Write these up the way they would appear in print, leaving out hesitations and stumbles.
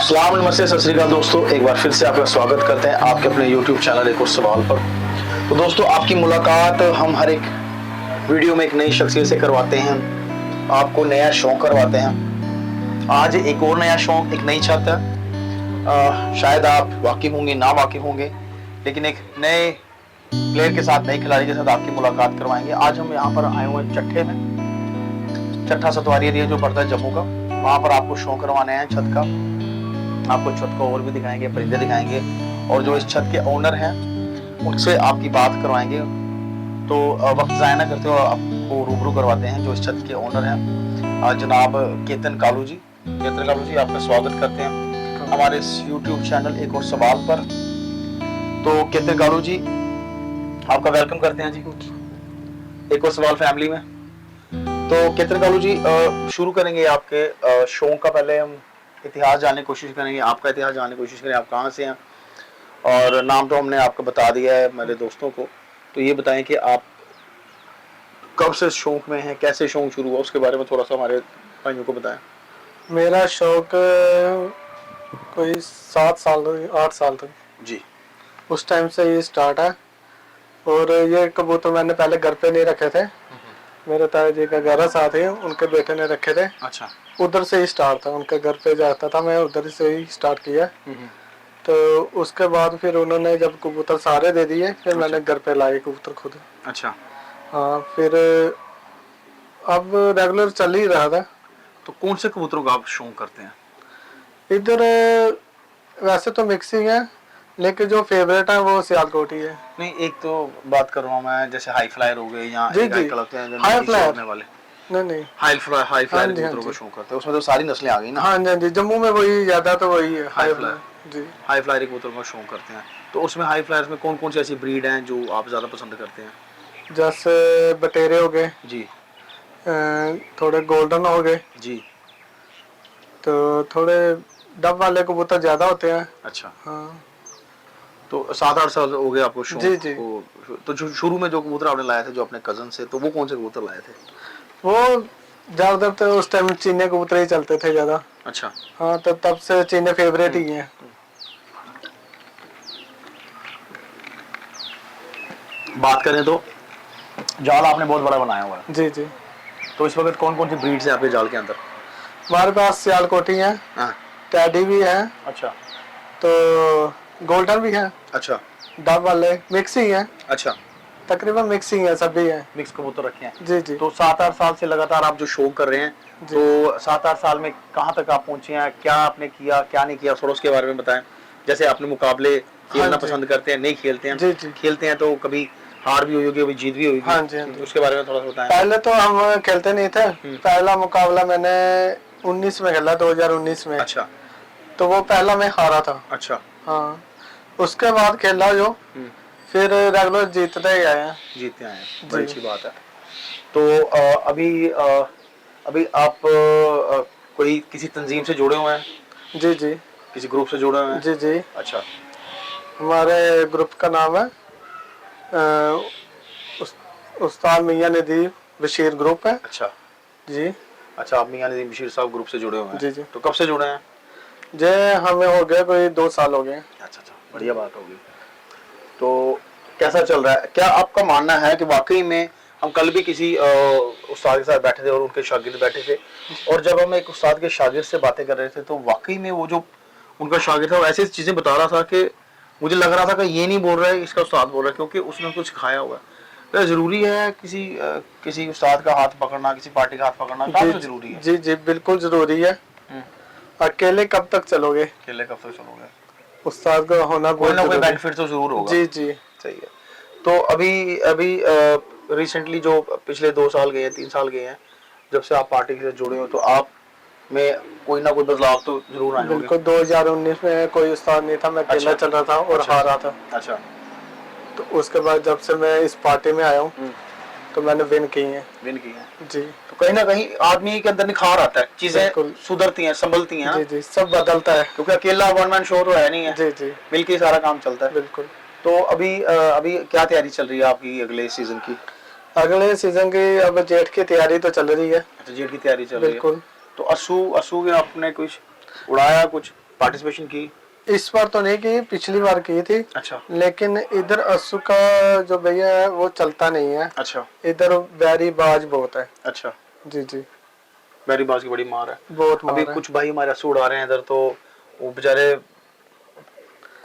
सलाम नमस्ते सत श्री अकाल दोस्तों, एक बार फिर से आपका स्वागत करते हैं आपके अपने YouTube चैनल एक और सवाल पर। तो दोस्तों, आपकी मुलाकात हम हर एक वीडियो में एक नई शख्सियत से करवाते हैं, आपको नया शौक करवाते हैं। आज एक और नया शौक, एक नई छत है। शायद आप वाकिफ होंगे ना वाकिफ होंगे, लेकिन एक नए प्लेयर के साथ, नए खिलाड़ी के साथ आपकी मुलाकात करवाएंगे। आज हम यहाँ पर आए हुए हैं चट्ठे में, चट्ठा सतवारी एरिया जो पड़ता है जम्मू का, वहाँ पर आपको शौक करवाने हैं छत का। आपको छत को और भी दिखाएंगे, परिंदे दिखाएंगे, और जो इस छत के ओनर हैं उनसे आपकी बात करवाएंगे। तो वक्त ज़ाया ना करते हुए आपको रूबरू करवाते हैं जो इस छत के ओनर हैं, जनाब केतन कालू जी। केतन कालू जी, आपका स्वागत करते हैं हमारे इस YouTube चैनल एक और सवाल पर। तो केतन कालू जी, आपका वेलकम करते हैं जी एक और सवाल फैमिली में। तो केतन कालू जी, शुरू करेंगे आपके शौक का। पहले हम इतिहास जानने की कोशिश करेंगे, आपका इतिहास जानने की कोशिश करेंगे, आप कहाँ से हैं। और नाम तो हमने आपका बता दिया है मेरे दोस्तों को, तो ये बताएं कि आप कब से शौक में हैं, कैसे शौक शुरू हुआ, उसके बारे में थोड़ा सा हमारे भाइयों को बताएं। मेरा शौक कोई 7 साल 8 साल तक जी, उस टाइम से ये स्टार्ट है। और ये कबूतर मैंने पहले घर पे नहीं रखे थे, मेरे ताया जी का घर साथ ही, उनके बेटे ने रखे थे। अच्छा, उधर से ही स्टार्ट था, उनके घर पे जाता था मैं, उधर से ही स्टार्ट किया। तो उसके बाद फिर उन्होंने जब कबूतर सारे दे दिए, फिर मैंने घर पे लाए कबूतर खुद। अच्छा। हाँ, फिर अब रेगुलर चल ही रहा था। तो कौन से कबूतरों का आप शौक करते हैं? इधर वैसे तो मिक्सिंग है, लेकिन जो फेवरेट है वो सियालकोट ही है। नहीं, एक तो बात कर रहा हूँ मैं, जैसे हाई फ्लायर हो गए या जी, एक जी। आजकल होते हैं हाई फ्लायर छोड़ने वाले, नहीं हाई फ्लायर हाँ जी, हाँ कबूतरों का जी। शौक करते हैं। उसमें तो सारी नस्लें आ गई ना। हाँ जी, हाँ जी, जम्मू में वही ज्यादा, तो वही है हाई हाई फ्लायर, फ्लायर जी। हाई फ्लायर कबूतरों का शौक करते हैं। तो उसमें हाई फ्लायर्स में कौन कौन सी ऐसी ब्रीड हैं जो आप ज़्यादा पसंद करते हैं? जैसे बटेरे हो गए, जी थोड़े गोल्डन हो गए, जी। तो थोड़े डब वाले कबूतर ज्यादा होते हैं। अच्छा, हाँ तो 7-8 साल हो गए आपको शौक जी, जी। को। तो जो शुरू में जो कबूतर आपने लाए थे जो अपने कजन से, तो वो कौन से कबूतर लाए थे? वो ज्यादातर तो उस टाइम चीने कबूतर ही चलते थे ज्यादा। अच्छा। हाँ, तो तब से चीने फेवरेट ही हैं। बात करें तो जाल आपने बहुत बड़ा बनाया हुआ है, जी, जी। तो इस वक्त कौन कौन सी ब्रीड्स हैं आपके जाल के अंदर? हमारे पास सियालकोटी है, हाँ। टैडी भी है, अच्छा, तो गोल्डन भी है, अच्छा, डब वाले मिक्सिंग है, अच्छा। तकरीबन मिक्सिंग है, सभी है। मिक्स कबूतर रखे हैं। जी, जी। तो 7-8 साल से लगातार आप जो शौक कर रहे हैं, जी। तो 7-8 साल में कहाँ तक आप पहुंचे हैं, क्या आपने किया क्या नहीं किया, थोड़ा उसके बारे में बताएं। जैसे आपने मुकाबले खेलना हाँ जी। पसंद करते हैं, नहीं खेलते हैं? जी, जी। खेलते हैं तो कभी हार भी हुई होगी, कभी जीत भी हुई हाँ जी, हाँ होगी, जी। उसके बारे में थोड़ा सा बताएं। पहले तो हम खेलते नहीं थे। पहला मुकाबला मैंने 19 में खेला, 2019 में। अच्छा, तो वो पहला मैं हारा था। अच्छा। हाँ, उसके बाद खेला जो, फिर रेगुलर जीतते ही आए हैं। जीतते आए हैं, जी। बड़ी अच्छी बात है। तो अभी आप कोई किसी तंजीम से जुड़े हुए हैं? जी, जी। किसी ग्रुप से जुड़े हुए हैं? जी, जी। अच्छा, हमारे ग्रुप का नाम है उस, उस्ताद मियां नदीर बशीर ग्रुप है। अच्छा, जी, अच्छा। आप मियां नदीम बशीर साहब ग्रुप से जुड़े हुए हैं? जी, जी। तो कब से जुड़े हैं? जे हमें हो गया कोई 2 साल हो गए। अच्छा, अच्छा, बढ़िया बात होगी। तो कैसा चल रहा है? क्या आपका मानना है कि वाकई में, हम कल भी किसी उस्ताद के साथ बैठे थे और उनके शागिर्द बैठे थे, और जब हम एक उस्ताद के शागिर्द से बातें कर रहे थे, तो वाकई में वो जो उनका शागिर्द था वो ऐसी चीज़ें बता रहा था कि मुझे लग रहा था कि ये नहीं बोल रहा है, इसका उस्ताद बोल रहा है, क्योंकि उसने कुछ सिखाया हुआ है। तो ज़रूरी है किसी उस्ताद का हाथ पकड़ना, किसी पार्टी का हाथ पकड़ना काफ़ी ज़रूरी है। जी, जी, बिल्कुल जरूरी है। अकेले कब तक चलोगे? अकेले कब तक चलोगे? उस्ताद का होना कोई ना बहुत कोई जरूरी। बेनिफिट तो जरूर होगा। जी, जी। सही है। तो अभी अभी रिसेंटली जो पिछले 2 साल गए हैं, 3 साल गए हैं, जब से आप पार्टी से जुड़े हो, तो आप में कोई ना कोई बदलाव तो जरूर आए होंगे। बिल्कुल, 2019 में कोई उस्ताद नहीं था, मैं अकेला अच्छा। चल रहा था और अच्छा। हारा था। अच्छा। तो उसके बाद जब से मैं इस पार्टी में आया हूँ, तो मैंने विन की है। विन की है। जी। तो कहीं ना कहीं आदमी के अंदर निखार आता है, चीजें बिल्कुल। सुधरती हैं, संभलती हैं जी, ना। जी, सब बदलता है। क्योंकि अकेला वन मैन शो तो है नहीं है, जी, जी। मिलके ही सारा काम चलता है। बिल्कुल। तो अभी क्या तैयारी चल रही है आपकी अगले सीजन की? अगले सीजन की अब जेठ की तैयारी तो चल रही है। अच्छा, जेट की तैयारी चल रही है। बिल्कुल। तो असू असू के आपने कुछ उड़ाया कुछ? पार्टिसिपेशन की? इस बार तो नहीं की, पिछली बार की थी। अच्छा लेकिन इधर अस्सू का जो भैया है वो चलता नहीं है। अच्छा इधर बैरी बाज बहुत है। अच्छा। जी जी, बैरीबाज की बड़ी मार है। बहुत अभी मार है। कुछ भाई हमारे अस्सू उड़ा रहे हैं इधर, तो वो बेचारे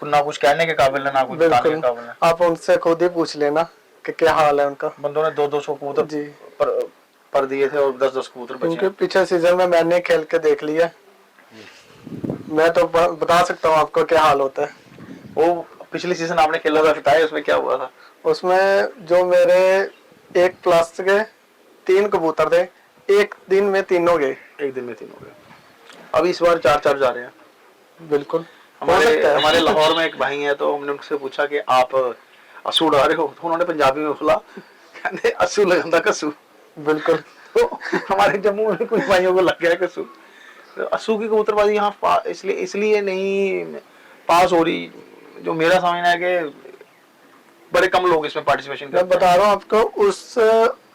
ना कुछ कहने के काबिल है ना कुछ बताने के बिल्कुल, काबिल है। आप उनसे खुद ही पूछ लेना कि क्या हाल है उनका। बंदों ने 200 कबूतर जी, पर दिए थे और 10 कबूतर बचे उनके हैं। पीछे सीजन में मैंने खेल के देख लिया, मैं तो बता सकता हूँ आपको क्या हाल होता है। वो पिछले सीजन आपने खेला था, बताया उसमें क्या हुआ था? उसमें जो मेरे एक प्लस के 3 कबूतर थे, एक दिन में तीनों गए। एक दिन में 3 हो गए। अभी इस बार 4-4 जा रहे हैं। बिल्कुल, हो हमारे सकता हमारे है। लाहौर में एक भाई है, तो हमने उनसे पूछा कि आप अस्सू उड़ा रहे हो, तो उन्होंने पंजाबी में बोला, कहते अस्सू लगांदा कस्सू। बिल्कुल, तो हमारे जम्मू में कुछ भाइयों को लग गया कस्सू। तो अस्सू की कबूतरबाजी यहाँ इसलिए इसलिए नहीं पास हो रही, जो मेरा समझना है कि बड़े कम लोग इसमें पार्टिसिपेशन मैं करते हैं। बता रहा हूँ आपको, उस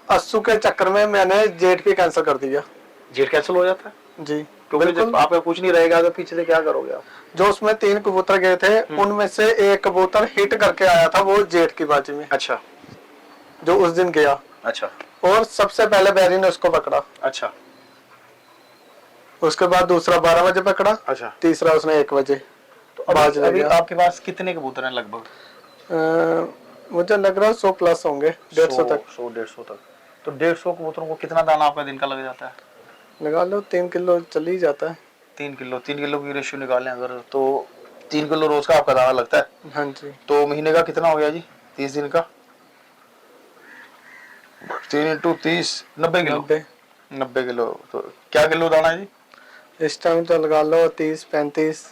अस्सू के चक्कर में मैंने जेट भी कैंसिल कर दिया। जेट कैंसिल हो जाता है जी, क्योंकि जब बिल्कुल। आपका कुछ नहीं रहेगा तो पीछे से क्या करोगे आप? जो उसमें 3 कबूतर गए थे, उनमें से एक कबूतर हिट करके आया था, वो जेट की बाजी में, अच्छा जो उस दिन गया। अच्छा और सबसे पहले बैरी ने उसको पकड़ा। अच्छा उसके बाद दूसरा 12 बजे पकड़ा। अच्छा। तीसरा उसने 1 बजे तो बाज अभी ले अभी गया। आपके पास कितने कबूतर हैं लगभग? मुझे लग रहा है 100 प्लस होंगे, 150 तक 100-150 तक। तो 150 कबूतरों को कितना दाना आपका दिन का लग जाता है? लगा लो। 3 किलो चल ही जाता है। 3 किलो की रेशियो निकालें अगर, तो 3 किलो रोज का आपका दाना लगता है। हाँ जी। तो महीने का कितना हो गया जी? 30 दिन का 3 × 30 90 किलो। 90। 90 किलो तो क्या किलो दाना है जी? इस टाइम तो लगा लो 30-35।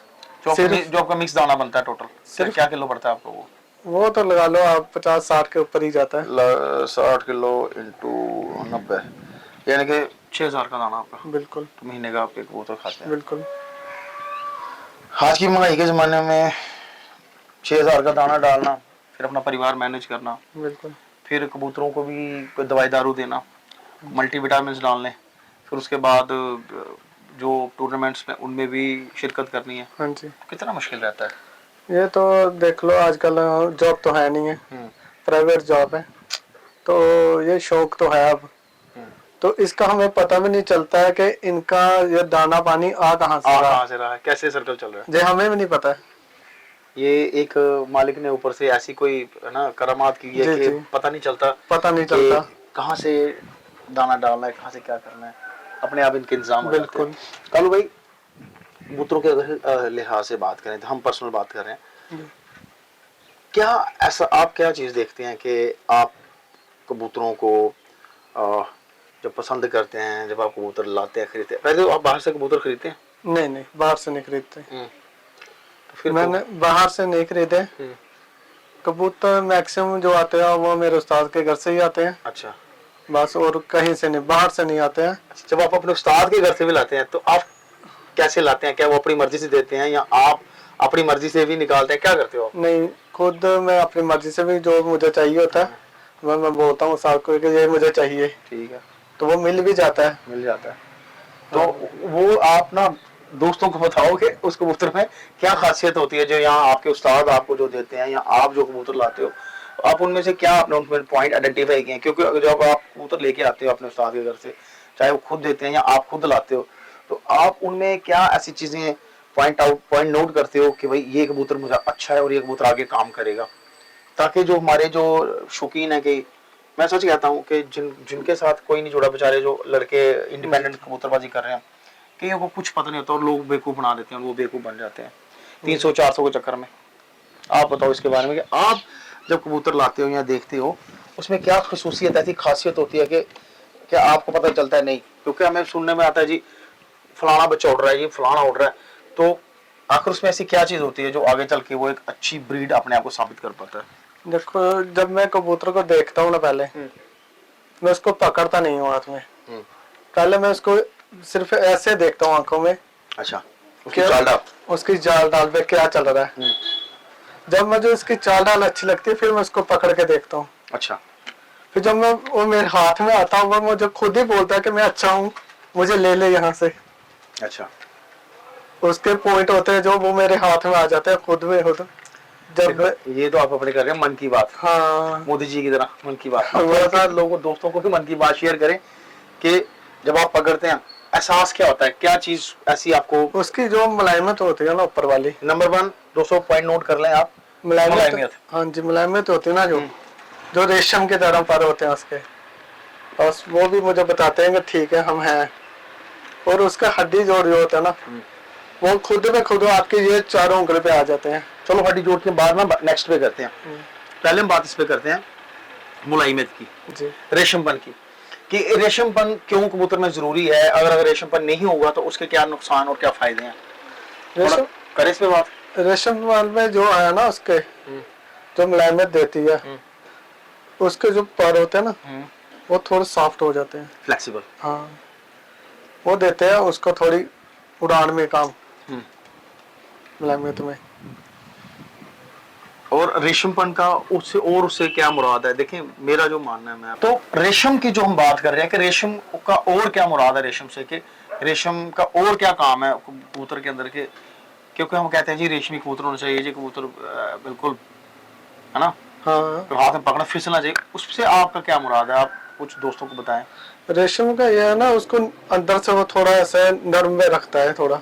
जो आपका मिक्स दाना बनता है टोटल, क्या सिर्फ क्या किलो पड़ता है आपको वो? वो तो लगा लो आप 50-60 के ऊपर ही जाता है। 60 किलो इंटू 90, यानी कि 6,000 का दाना आपका। बिल्कुल तो महीने का आप एक कबूतर खाते हैं। बिल्कुल। आज की महंगाई के ज़माने में 6,000 का दाना डालना, फिर अपना परिवार मैनेज करना, बिल्कुल फिर कबूतरों को भी कोई दवाई दारू देना, मल्टीविटामिन्स डालने, फिर उसके बाद जो टूर्नामेंट्स में उनमें भी शिरकत करनी है, हाँ जी। तो कितना मुश्किल रहता है। ये तो देख लो, आजकल जॉब तो है नहीं है, प्राइवेट जॉब है, तो ये शौक तो है अब। तो इसका हमें पता भी नहीं चलता है कि इनका ये दाना पानी आ कहाँ से रहा। कहाँ से रहा है, कैसे सर्कल चल रहा है, ये हमें भी नहीं पता है। ये एक मालिक ने ऊपर से ऐसी कोई है ना करामात की है जी कि जी, पता नहीं चलता पता नहीं कि चलता। कहाँ से दाना डालना है, कहाँ से क्या करना है, अपने आप इनके इंतजाम हो जाते हैं। बिल्कुल। कालू भाई, कबूतरों के अगर लिहाज से बात करें, तो हम पर्सनल बात कर रहे हैं, क्या ऐसा आप क्या चीज़ देखते हैं कि आप कबूतरों को जब पसंद करते हैं, जब आप कबूतर लाते हैं, खरीदते हैं, पहले तो आप बाहर से कबूतर खरीदते हैं? नहीं नहीं, बाहर से नहीं खरीदते। तो फिर मैंने बाहर से नहीं खरीदे। कबूतर मैक्सिमम जो आते हैं वो मेरे उस्ताद के घर से ही आते हैं। अच्छा। बस, और कहीं से नहीं, बाहर से नहीं आते हैं। जब आप अपने उस्ताद के घर से भी लाते हैं, तो आप कैसे लाते हैं? क्या वो अपनी मर्जी से देते हैं या आप अपनी मर्जी से भी निकालते हैं, क्या करते हो आप? नहीं, खुद मैं अपनी मर्जी से भी जो मुझे चाहिए होता है, मैं बोलता हूँ साहब को कि ये मुझे चाहिए, ठीक है, तो वो मिल भी जाता है। मिल जाता है। तो वो आप ना दोस्तों को बताओ कि उस कबूतर में क्या खासियत होती है जो यहाँ आपके उस्ताद आपको जो देते हैं, या आप जो कबूतर लाते हो, आप उनमें से क्या आपने उनमें पॉइंट आइडेंटिफाई किए हैं? क्योंकि जब आप कबूतर लेके आते हो अपने उस्ताद के घर से, चाहे वो खुद देते हैं या आप खुद लाते हो, तो आप उनमें क्या ऐसी चीजें पॉइंट नोट करते हो कि भाई ये कबूतर मुझे अच्छा है और ये कबूतर आगे काम करेगा, ताकि जो हमारे जो शौकीन है, कि मैं सच कहता हूँ कि जिनके साथ कोई नहीं जुड़ा, बेचारे जो लड़के इंडिपेंडेंट कबूतरबाजी कर रहे हैं, कि को कुछ पता नहीं होता और लोग बेवकूफ़ बना देते हैं और वो बेवकूफ़ बन जाते हैं 300-400 के चक्कर में। आप बताओ इसके बारे में कि आप जब कबूतर लाते हो या देखते हो, उसमें क्या खसूसियत ऐसी खासियत होती है कि क्या आपको पता चलता है? नहीं, क्योंकि हमें सुनने में आता है जी फलाना बच्चा उड़ रहा है, ये फलाना उड़ रहा है, तो आखिर उसमें ऐसी क्या चीज़ होती है जो आगे चल के वो एक अच्छी ब्रीड अपने आप को साबित कर पाता है? देखो, जब मैं कबूतर को देखता हूँ ना, पहले मैं उसको पकड़ता नहीं हूँ हाथ में। पहले मैं उसको सिर्फ ऐसे देखता हूँ आंखों में। अच्छा, उसकी चाल डाल, उसकी चाल डाल पे क्या चल रहा है। जब मुझे उसकी चाल डाल अच्छी लगती है, फिर मैं उसको पकड़ के देखता हूँ। अच्छा, फिर जब मैं वो मेरे हाथ में आता हूँ, वो मुझे खुद ही बोलता है कि मैं अच्छा हूँ, मुझे ले ले यहाँ से। अच्छा, उसके पॉइंट होते हैं जो वो मेरे हाथ में आ जाते हैं खुद में खुद। जब ये तो आप अपने कर रहे हैं मन की बात, हाँ मोदी जी की तरह मन की बात। वो थोड़ा सा लोगों दोस्तों को भी मन की बात शेयर करें कि जब आप पकड़ते हैं एहसास क्या होता है, क्या चीज ऐसी आपको। उसकी जो मुलायमत होती है ना ऊपर वाली, नंबर 1 दोस्तों पॉइंट नोट कर लें आप, मुलायमियत। हाँ जी मुलायमत होती है ना, जो रेशम के तरह पर होते हैं उसके, बस वो भी मुझे बताते हैं कि ठीक है हम हैं। और उसका हड्डी जोड़ जो होता है ना, वो खुद में खुद आपके ये चारों उंगली पे आ जाते हैं। चलो हड्डी जोड़ के बाद में नेक्स्ट पे करते हैं, पहले हम बात इस पे करते हैं मुलायमियत की, जी रेशमपन की, कि रेशमपन क्यों कबूतर में जरूरी है। अगर रेशमपन नहीं होगा तो उसके क्या नुकसान और क्या फायदे हैं, रेशम करें इस पे बात। रेशम वाल में जो है ना उसके जो मुलायमत देती है, उसके जो पर होते हैं ना वो थोड़े सॉफ्ट हो जाते हैं, फ्लेक्सिबल। हाँ वो देते हैं उसको थोड़ी उड़ान में काम, मुलायमत में। और रेशमपन का उससे क्या मुराद है, देखें मेरा जो मानना है, मैं तो रेशम की जो हम बात कर रहे हैं कि रेशम का और क्या मुराद है रेशम से, कि रेशम का और क्या काम है कबूतर के अंदर के, क्योंकि हम कहते हैं जी रेशमी कबूतर होना चाहिए जी, कबूतर बिल्कुल है ना, हाँ हाथ में पकड़ना फिसलना चाहिए, उससे आपका क्या मुराद है, आप कुछ दोस्तों को बताएं। रेशम का यह है ना, उसको अंदर से वो थोड़ा ऐसे नरम में रखता है, थोड़ा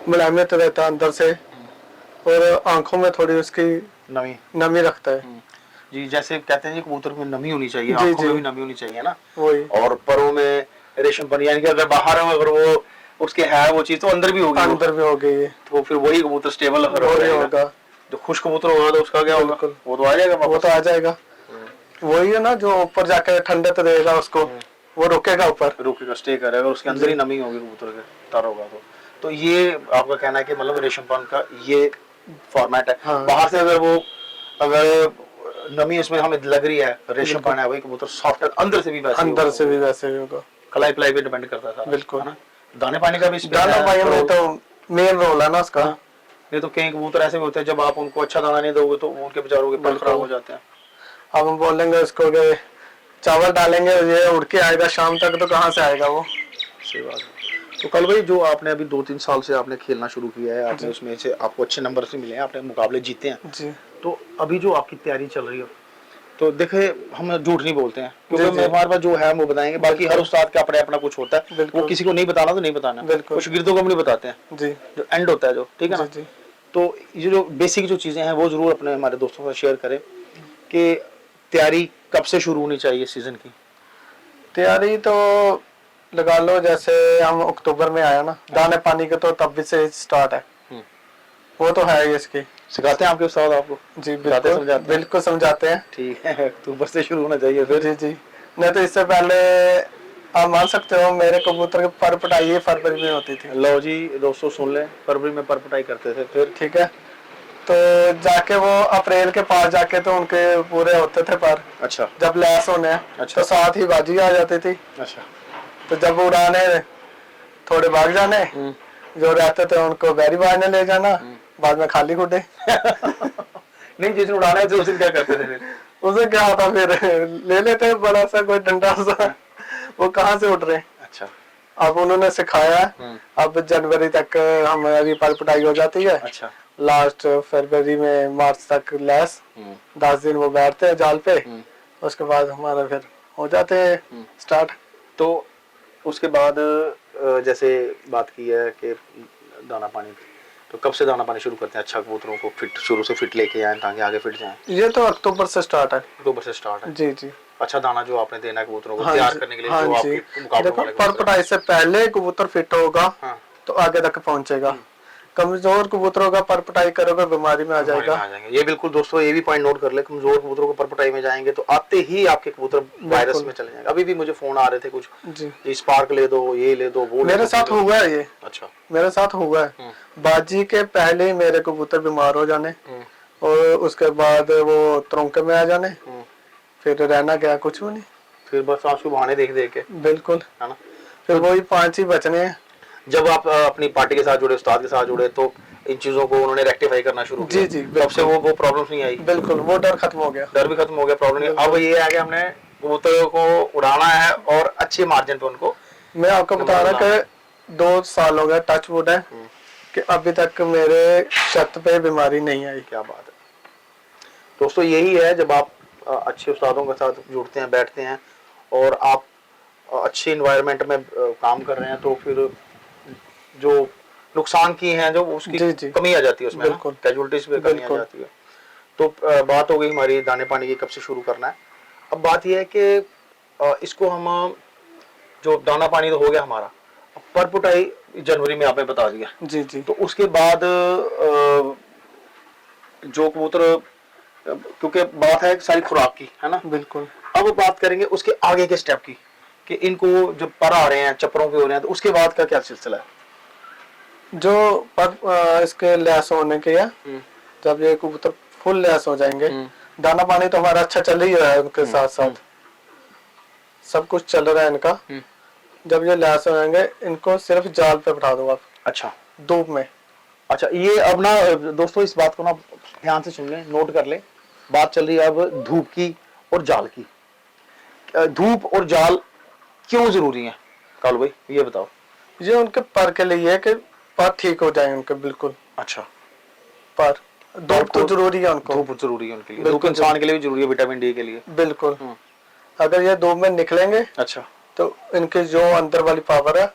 मुलायमत रहता है अंदर से, और आंखों में थोड़ी उसकी नमी रखता है। जी जैसे कहते हैं जी कबूतर में नमी होनी चाहिए, जी, आंखों जी। में भी नमी होनी चाहिए ना, वही। और परों में रेशमपन, यानी कि अगर बाहर हो अगर वो उसके है वो चीज तो अंदर भी होगी, अंदर भी हो गई है तो फिर वही कबूतर स्टेबल होगा। जो खुश कबूतर होगा तो उसका क्या होगा, वो तो आ जाएगा, वो तो आ जाएगा। वही है ना जो ऊपर जाके ठंडे तो देगा उसको, वो रुकेगा, ऊपर रुकेगा, स्टे करेगा, उसके अंदर ही नमी होगी कबूतर के तर होगा तो ये आपका कहना है कि मतलब रेशमपन का ये फॉर्मेट है। हाँ। बाहर से अगर नमी उसमें हमें लग रही है, रेशमपन है, वही कबूतर सॉफ्ट है, अंदर से भी वैसे ही होगा। कलाई पलाई पे डिपेंड करता है बिल्कुल ना। दाने पानी का भी दाना पानी में तो मेन रोल है ना उसका। नहीं तो कई कबूतर ऐसे भी होते हैं जब आप उनको अच्छा दाना नहीं दोगे तो उनके बेचारों के पर खराब हो जाते हैं। अब हम बोलेंगे उसको कि चावल डालेंगे ये उड़ के आएगा शाम तक, तो कहाँ से आएगा वो। सही बात है। तो कल भाई जो आपने अभी 2-3 साल से आपने खेलना शुरू किया है, आपने उसमें से आपको अच्छे नंबर से मिले हैं, आपने मुकाबले जीते हैं जी, तो अभी जो आपकी तैयारी चल रही है, तो देखे हम झूठ नहीं बोलते हैं क्योंकि हमारे पास जो है वो बताएंगे, बाकी हर उस्ताद का अपना अपना कुछ होता है, वो किसी को नहीं बताना तो नहीं बताना, कुछ शागिर्दों को हम नहीं बताते हैं जी, जो एंड होता है जो, ठीक है ना। तो ये जो बेसिक जो चीजें हैं वो जरूर अपने हमारे दोस्तों के साथ शेयर करें कि तैयारी कब से शुरू होनी चाहिए सीजन की। तैयारी तो लगा लो जैसे हम अक्टूबर में आया ना, दाने पानी के तो तब भी से स्टार्ट है, वो तो है ही। इसकी सिखाते हैं आपके उस्ताद आपको? जी बिल्कुल समझाते हैं। ठीक है, अक्टूबर से शुरू होना चाहिए फिर। जी नहीं तो इससे पहले आप मान सकते हो मेरे कबूतर के पर पटाई फरवरी में होती थी। लो जी दोस्तों सुन लें, फरवरी में पर पटाई करते थे, फिर ठीक है तो जाके वो अप्रैल के पास जाके तो उनके पूरे होते थे पर। अच्छा। जब लैस होने अच्छा। तो साथ ही बाजी आ जाती थी। अच्छा। तो जब उड़ाने थोड़े भाग जाने, जो रहते थे उनको बैरी बाजने ले जाना, बाद में खाली खुडे। नहीं जिस दिन उड़ाना है तो उस दिन क्या करते थे फिर? उसे क्या होता फिर ले लेते बड़ा सा कोई डंडा सा, वो कहाँ से उठ रहे। अच्छा। अब उन्होंने सिखाया, अब जनवरी तक हमारी पर पटाई हो जाती है। अच्छा। लास्ट फरवरी में मार्च तक लैस, 10 दिन वो बैठते हैं जाल पे, उसके बाद हमारा फिर हो जाते हैं स्टार्ट। तो उसके बाद जैसे बात की है कि दाना पानी, तो कब से दाना पानी शुरू करते हैं अच्छा कबूतरों को फिट, शुरू से फिट लेके आए ताकि आगे फिट जाएं? ये तो अक्टूबर से स्टार्ट है। अक्टूबर से स्टार्ट है। जी जी। अच्छा दाना जो आपने देना है कबूतरों को तैयार करने के लिए, जो आपके मुकाबले देखो पर पटाई से पहले कबूतर फिट होगा तो आगे तक पहुंचेगा। कमजोर कबूतरों का पर पटाई करोगे बीमारी में आ जाएगा। ये बिल्कुल दोस्तों ये भी पॉइंट नोट कर ले, कमजोर कबूतरों को पर पटाई में जाएंगे तो आते ही आपके कबूतर वायरस में चले जाएंगे। अभी भी मुझे फोन आ रहे थे कुछ जी, स्पार्क ले दो, ये ले दो, वो मेरे साथ हुआ है ये। अच्छा। मेरे साथ हुआ है, बाजी के पहले मेरे कबूतर बीमार हो जाने और उसके बाद वो त्रोंके में आ जाने, फिर रहना क्या कुछ भी नहीं, फिर बस आपको बहाने देख देख के। बिल्कुल है ना, फिर वही 5 ही बचने हैं। जब आप अपनी पार्टी के साथ जुड़े, उस्ताद के साथ जुड़े, तो इन चीजों को उन्होंने रेक्टिफाई करना शुरू किया। जी तब से वो प्रॉब्लम्स नहीं आई। बिल्कुल वो डर खत्म हो गया, डर भी खत्म हो गया, प्रॉब्लम नहीं। अब ये आ गया हमने कबूतरों को उड़ाना है और अच्छे मार्जिन पे उनको। मैं आपको बता रहा कि 2 साल हो गए, टच वुड है, कि अभी तक मेरे छत पे बीमारी नहीं आई। क्या बात है दोस्तों, यही है जब आप अच्छे उस्तादों के साथ जुड़ते हैं, बैठते हैं और आप अच्छी इन्वायरमेंट में काम कर रहे हैं, तो फिर जो नुकसान की हैं जो उसकी जी जी कमी आ जाती है उसमें, बिल्कुल कैजुअलिटीज पे कमी आ बिल्कुल। जाती है। तो बात हो गई हमारी दाने पानी की, कब से शुरू करना है। अब बात यह है कि इसको हम, जो दाना पानी तो हो गया हमारा, पर पुटाई जनवरी में आपने बता दिया, जी जी तो उसके बाद जो कबूतर, क्योंकि बात है सारी खुराक की, है ना। बिल्कुल। अब बात करेंगे उसके आगे के स्टेप की, कि इनको जब पर आ रहे हैं, चप्परों पे हो रहे हैं, तो उसके बाद का क्या सिलसिला है। जो पर इसके लैस होने के या जब ये कबूतर फुल लैस हो जाएंगे, दाना पानी तो हमारा अच्छा चल ही रहा है, उनके साथ साथ सब कुछ चल रहा है इनका। जब ये लैस हो जाएंगे, इनको सिर्फ जाल पे बैठा दो आप। अच्छा, धूप में। अच्छा, ये अब ना दोस्तों इस बात को ना ध्यान से सुन लें, नोट कर लें। बात चल रही है अब धूप की और जाल की। धूप और जाल क्यों जरूरी है कालू भाई, ये बताओ। ये उनके पर के लिए है कि पर ठीक हो जाए उनके, बिल्कुल। अच्छा, पर धूप तो जरूरी है उनको। धूप जरूरी है उनके लिए, धूप इंसान के लिए भी जरूरी है, विटामिन डी के लिए। बिल्कुल। अगर ये धूप में निकलेंगे, अच्छा, तो इनके जो अंदर वाली पावर है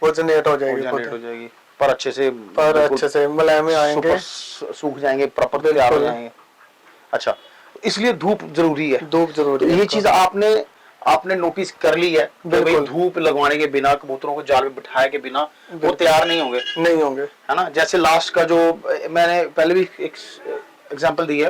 वो जनरेट हो जाएगी, जनरेट हो जाएगी, पर अच्छे से, पर अच्छे से मुलायम आएंगे, सूख जाएंगे, प्रॉपर तैयार हो जाएंगे। अच्छा, इसलिए धूप जरूरी है। धूप जरूरी तो है। ये चीज आपने नोटिस कर ली है कि भाई धूप लगवाने के बिना, कबूतरों को जाल में बिठाए के बिना वो तैयार नहीं होंगे, है ना। जैसे लास्ट का जो मैंने पहले भी एक एग्जांपल दी है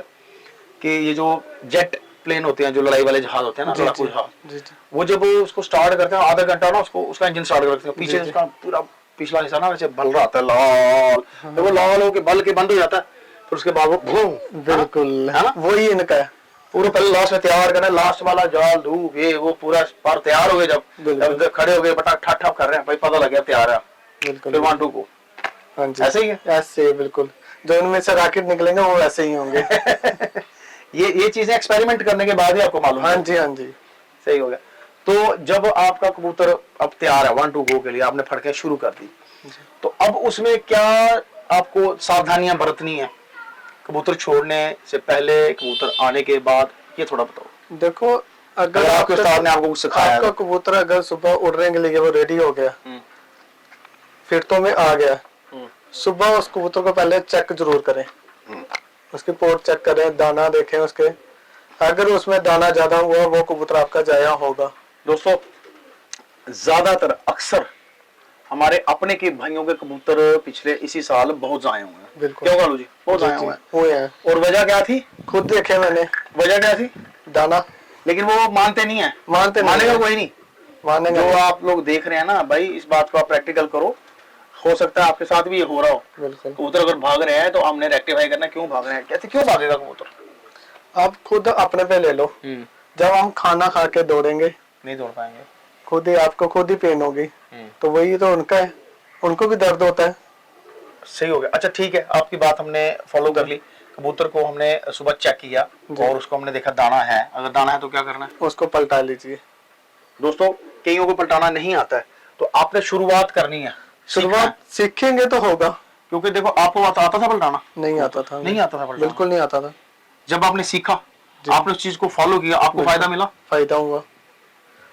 कि ये जो जेट प्लेन होते हैं, जो लड़ाई वाले जहाज होते हैं ना, लड़ाकू जहाज, वो जब उसको स्टार्ट करते हैं आधा घंटा ना, उसका इंजन स्टार्ट करते हैं, पीछे उसका पूरा पिछला हिस्सा ना वैसे बल रहा था लाल, तो वो लाल होके बल के बंद हो जाता है, फिर उसके बाद वो भूम, बिल्कुल, है ना, वही इनका है। पूरा पहले लास्ट में तैयार करना, लास्ट वाला जाल धूप ये वो पूरा पर तैयार हो गए, जब खड़े हो गए बटा ठप ठप कर रहे हैं, भाई पता लग गया तैयार है, बिल्कुल। फिर 1 2 को। हाँ जी, ऐसे ही है, ऐसे ही बिल्कुल। जो उनमें से रॉकेट निकलेंगे वो ऐसे ही होंगे। ये चीजें एक्सपेरिमेंट करने के बाद ही आपको मालूम। हाँ जी, हाँ जी, सही हो गया। तो जब आपका कबूतर अब तैयार है 1 2 गो के लिए, आपने फड़कें शुरू कर दी, तो अब उसमें क्या आपको सावधानियां बरतनी है, कबूतर छोड़ने से पहले, कबूतर आने के बाद, ये थोड़ा बताओ। देखो, अगर आपके उस्ताद ने आपको कुछ सिखाया, आपका कबूतर अगर सुबह उड़ने के लिए वो रेडी हो गया, फिर तो मैं आ गया, सुबह उस कबूतर को पहले चेक जरूर करें, उसकी पोर्ट चेक करें, दाना देखें उसके, अगर उसमें दाना ज्यादा हुआ वो कबूतर आपका जाया होगा। दोस्तों ज्यादातर अक्सर हमारे अपने के भाइयों के कबूतर पिछले इसी साल बहुत जाए हुए हैं। बिल्कुल। क्यों कालू जी, बहुत जाए हुए हैं। और वजह क्या थी, खुद देखे मैंने। वजह क्या थी, दाना। लेकिन वो मानते नहीं है, मानेगा कोई नहीं, मानेगा। जो आप लोग देख रहे हैं ना भाई, इस बात को आप प्रैक्टिकल करो, हो सकता है आपके साथ भी ये हो रहा हो। बिल्कुल। कबूतर अगर भाग रहे हैं तो हमने रेक्टिफाई करना, क्यों भाग रहे हैं, कैसे क्यों भागेगा कबूतर। आप खुद अपने पे ले लो, जब हम खाना खा के दौड़ेंगे नहीं दौड़ पाएंगे, खुद ही आपको खुद ही पेन होगी, तो वही तो उनका है, उनको भी दर्द होता है। सही हो गया। अच्छा ठीक है, आपकी बात हमने फॉलो कर ली, कबूतर को हमने सुबह चेक किया और उसको हमने देखा दाना है, अगर दाना है तो क्या करना है, उसको पलटा लीजिए। दोस्तों कईयों को पलटाना नहीं आता है, तो आपने शुरुआत करनी है, शुरुआत सीखेंगे तो होगा, क्योंकि देखो आपको आता था पलटाना, नहीं आता था, नहीं आता था पलटाना, बिल्कुल नहीं आता था। जब आपने सीखा, आपने उस चीज को फॉलो किया, आपको फायदा मिला, फायदा हुआ,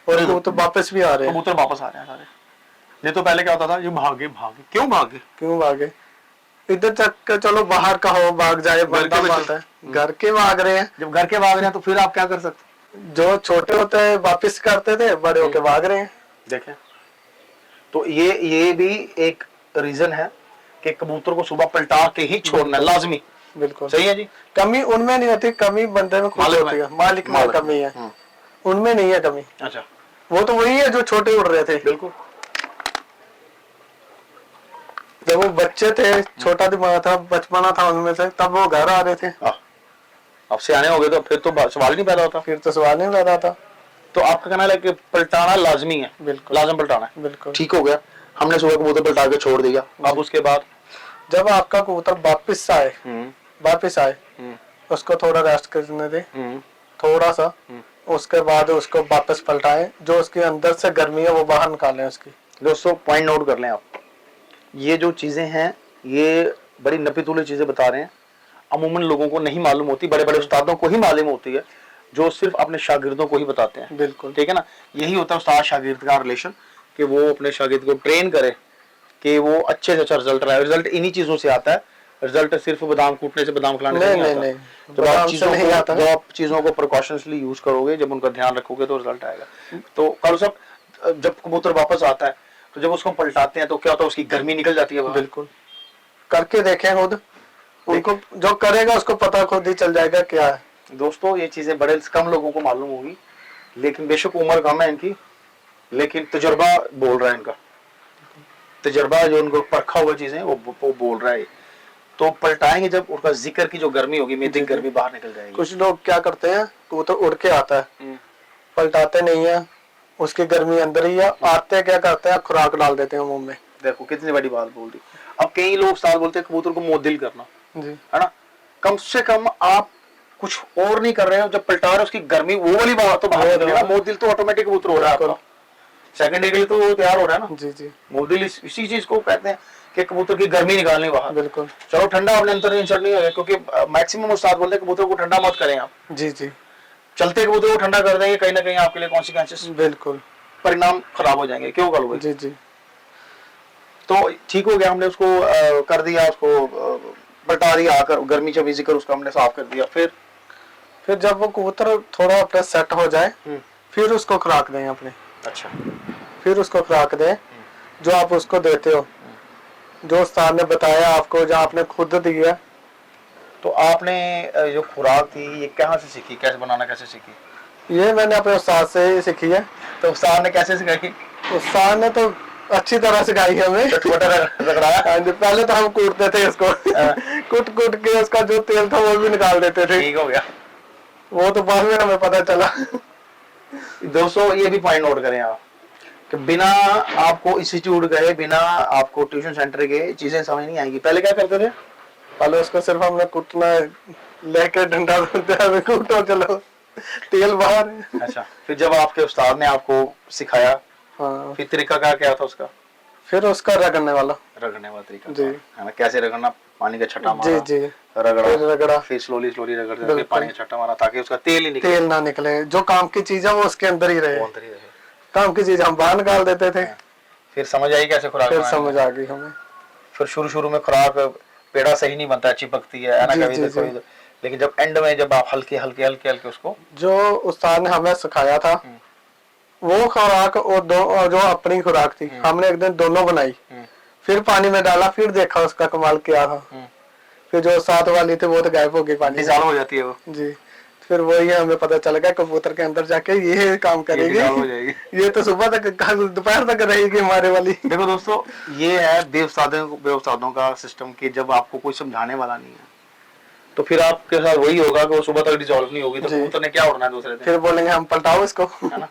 और कबूतर वापस भी आ रहे हैं, कबूतर वापस आ रहे हैं सारे। ये तो पहले क्या होता था, ये भागे, क्यों भागे, इधर तक चलो बाहर का हो, भाग जाए, बनता बात है, घर के भाग रहे हैं। जब घर के भाग रहे हैं तो फिर आप क्या कर सकते, जो छोटे होते हैं वापस करते थे, बड़े होके भाग रहे हैं। देखें, तो ये भी एक रीजन है कि कबूतर को सुबह पलटा के ही छोड़ना लाजमी। बिल्कुल सही है जी। कमी उनमें नहीं होती, कमी बंदे में खुद होती है, मालिक में कमी है, उनमें नहीं है कमी। अच्छा, वो तो वही है जो छोटे उड़ रहे थे। बिल्कुल, जब वो बच्चे थे, छोटा दिमाग था, बचपना था उनमें से, तब वो घर आ रहे थे। अब सियाने हो गए तो फिर तो सवाल नहीं पैदा होता, फिर तो सवाल नहीं पैदा था। तो आपका कहना है कि पलटाना लाजमी है, बिल्कुल लाजम पलटाना है। बिल्कुल ठीक हो गया, हमने सुबह कबूतर पलटा के छोड़ दिया। अब उसके बाद जब आपका कबूतर वापस आए, उसको थोड़ा रेस्ट करने दे, थोड़ा सा, उसके बाद उसको वापस पलटाएं, जो उसके अंदर से गर्मी है वो बाहर निकालें उसकी। दोस्तों पॉइंट नोट कर लें आप, ये जो चीजें हैं ये बड़ी नपीतुली चीजें बता रहे हैं, अमूमन लोगों को नहीं मालूम होती, बड़े बड़े उस्तादों को ही मालूम होती है, जो सिर्फ अपने शागिर्दों को ही बताते हैं। बिल्कुल ठीक है ना, यही होता है उस्ताद शागिर्द का रिलेशन, कि वो अपने शागिर्द को ट्रेन करे कि वो अच्छे से अच्छा रिजल्ट रहा है। रिजल्ट इन्हीं चीजों से आता है, रिजल्ट सिर्फ बादाम कूटने से, बादाम खिलाने से नहीं आता। जब आप चीजों को, जब आप चीजों को प्रिकॉशनसली यूज करोगे, जब उनका ध्यान रखोगे, तो रिजल्ट आएगा। तो कल सब जब कबूतर वापस आता है, तो जब उसको पलटाते हैं तो क्या होता है, उसकी गर्मी निकल जाती है बाहर। बिल्कुल, करके देखें खुद, उनको जो करेगा उसको पता खुद ही चल जाएगा क्या है। दोस्तों ये चीजें बड़े कम लोगों को मालूम होगी, लेकिन बेशक उम्र कम है इनकी, लेकिन तजुर्बा बोल रहा है इनका, तजुर्बा जो उनको परखा हुआ चीजें वो बोल रहा है। तो पलटाएंगे जब, उनका जिक्र की जो गर्मी होगी, मेरी गर्मी बाहर निकल जाएगी। कुछ लोग क्या करते हैं, कबूतर उड़ के आता है, पलटाते नहीं है, उसकी गर्मी अंदर ही है, आते क्या करते हैं, खुराक डाल देते हैं मुंह में। देखो कितनी बड़ी बात बोल दी। अब कई लोग साल बोलते हैं कबूतर को मोदिल करना जी, है ना, कम से कम आप कुछ और नहीं कर रहे हो, जब पलटा रहे हो उसकी गर्मी वो वाली बात तो बाहर निकलेगा। मोदिल तो ऑटोमेटिक कबूतर हो रहा है आपका, सेकंड डे के लिए तो वो तैयार हो रहा है ना। जी जी, मोदिल इसी चीज को कहते हैं कि कबूतर की गर्मी निकालनी बाहर। बिल्कुल। चलो ठंडा आपने अंतर इंसर्ट नहीं होगा, क्योंकि मैक्सिमम उस्ताद बोलते हैं कबूतर को ठंडा मत करें आप। जी जी, चलते कबूतर को ठंडा कर देंगे, कहीं ना कहीं आपके लिए कॉन्सिक्वेंसेस, बिल्कुल, परिणाम खराब हो जाएंगे। क्यों कल? जी जी। तो ठीक हो गया, हमने उसको कर दिया, उसको पलटा दिया, आकर गर्मी जब इजी कर उसको हमने साफ कर दिया। फिर जब वो कबूतर थोड़ा अपना सेट हो जाए, फिर उसको खुराक दें अपने। अच्छा, फिर उसको खुराक दें जो आप उसको देते हो, जो उस्ताद ने बताया आपको, जो आपने खुद दिया। तो आपने जो खुराक थी ये कहाँ से सीखी, कैसे बनाना कैसे सीखी? ये मैंने अपने उस्ताद से ही सीखी है। तो उस्ताद ने कैसे सिखाई? उस्ताद ने तो अच्छी तरह सिखाई हमें। रगड़ाया? पहले तो हम कूटते थे इसको, कूट कूट के उसका जो तेल था वो भी निकाल देते थे। ठीक हो गया, वो तो बाद में हमें पता चला। दोस्तों ये भी पॉइंट नोट करें आप, कि बिना आपको इंस्टीट्यूट गए, बिना आपको ट्यूशन सेंटर गए, चीजें समझ नहीं आएंगी। पहले क्या करते थे? पहले उसको सिर्फ हमने कूटना लेके डंडा कूटो चलो, तेल बाहर। अच्छा, फिर जब आपके उस्ताद ने आपको सिखाया, हाँ, फिर तरीका क्या था उसका? फिर उसका रगड़ने वाला तरीका जी, है ना, कैसे रगड़ना? पानी का छट्टा मारा, जी जी, रगड़ा, फिर स्लोली रगड़ते थे, पानी का छट्टा मारा, ताकि उसका तेल ही निकले। तेल ना निकले, जो काम की चीज है वो उसके अंदर ही रहे। काम की चीज हम बाहर निकाल देते थे। फिर समझ आई कैसे खुराक? फिर समझ आ गई हमें। फिर शुरू में खुराक पेड़ा सही नहीं बनता है, चिपकती है ना, कभी तो कोई, लेकिन जब एंड में जब आप हल्के उसको, जो उस्ताद ने हमें सिखाया था वो खुराक और जो अपनी खुराक थी, हमने एक दिन दोनों बनाई, फिर पानी में डाला, फिर देखा उसका कमाल क्या था। फिर जो साथ वाली थी वो तो गायब हो गई, पानी डिसॉल्व हो जाती है वो जी। फिर वही हमें पता चल गया कबूतर के अंदर जाके ये काम करेगी, ये तो सुबह तक दोपहर तक रहेगी हमारे वाली। देखो दोस्तों, ये है बेउस्तादों का सिस्टम, कि जब आपको कोई समझाने वाला नहीं है तो फिर आपके साथ वही होगा कि वो सुबह तक डिसॉल्व नहीं होगी, तो कबूतर ने क्या उड़ना है दूसरे दिन? फिर बोलेंगे हम पलटाओ इसको, है ना,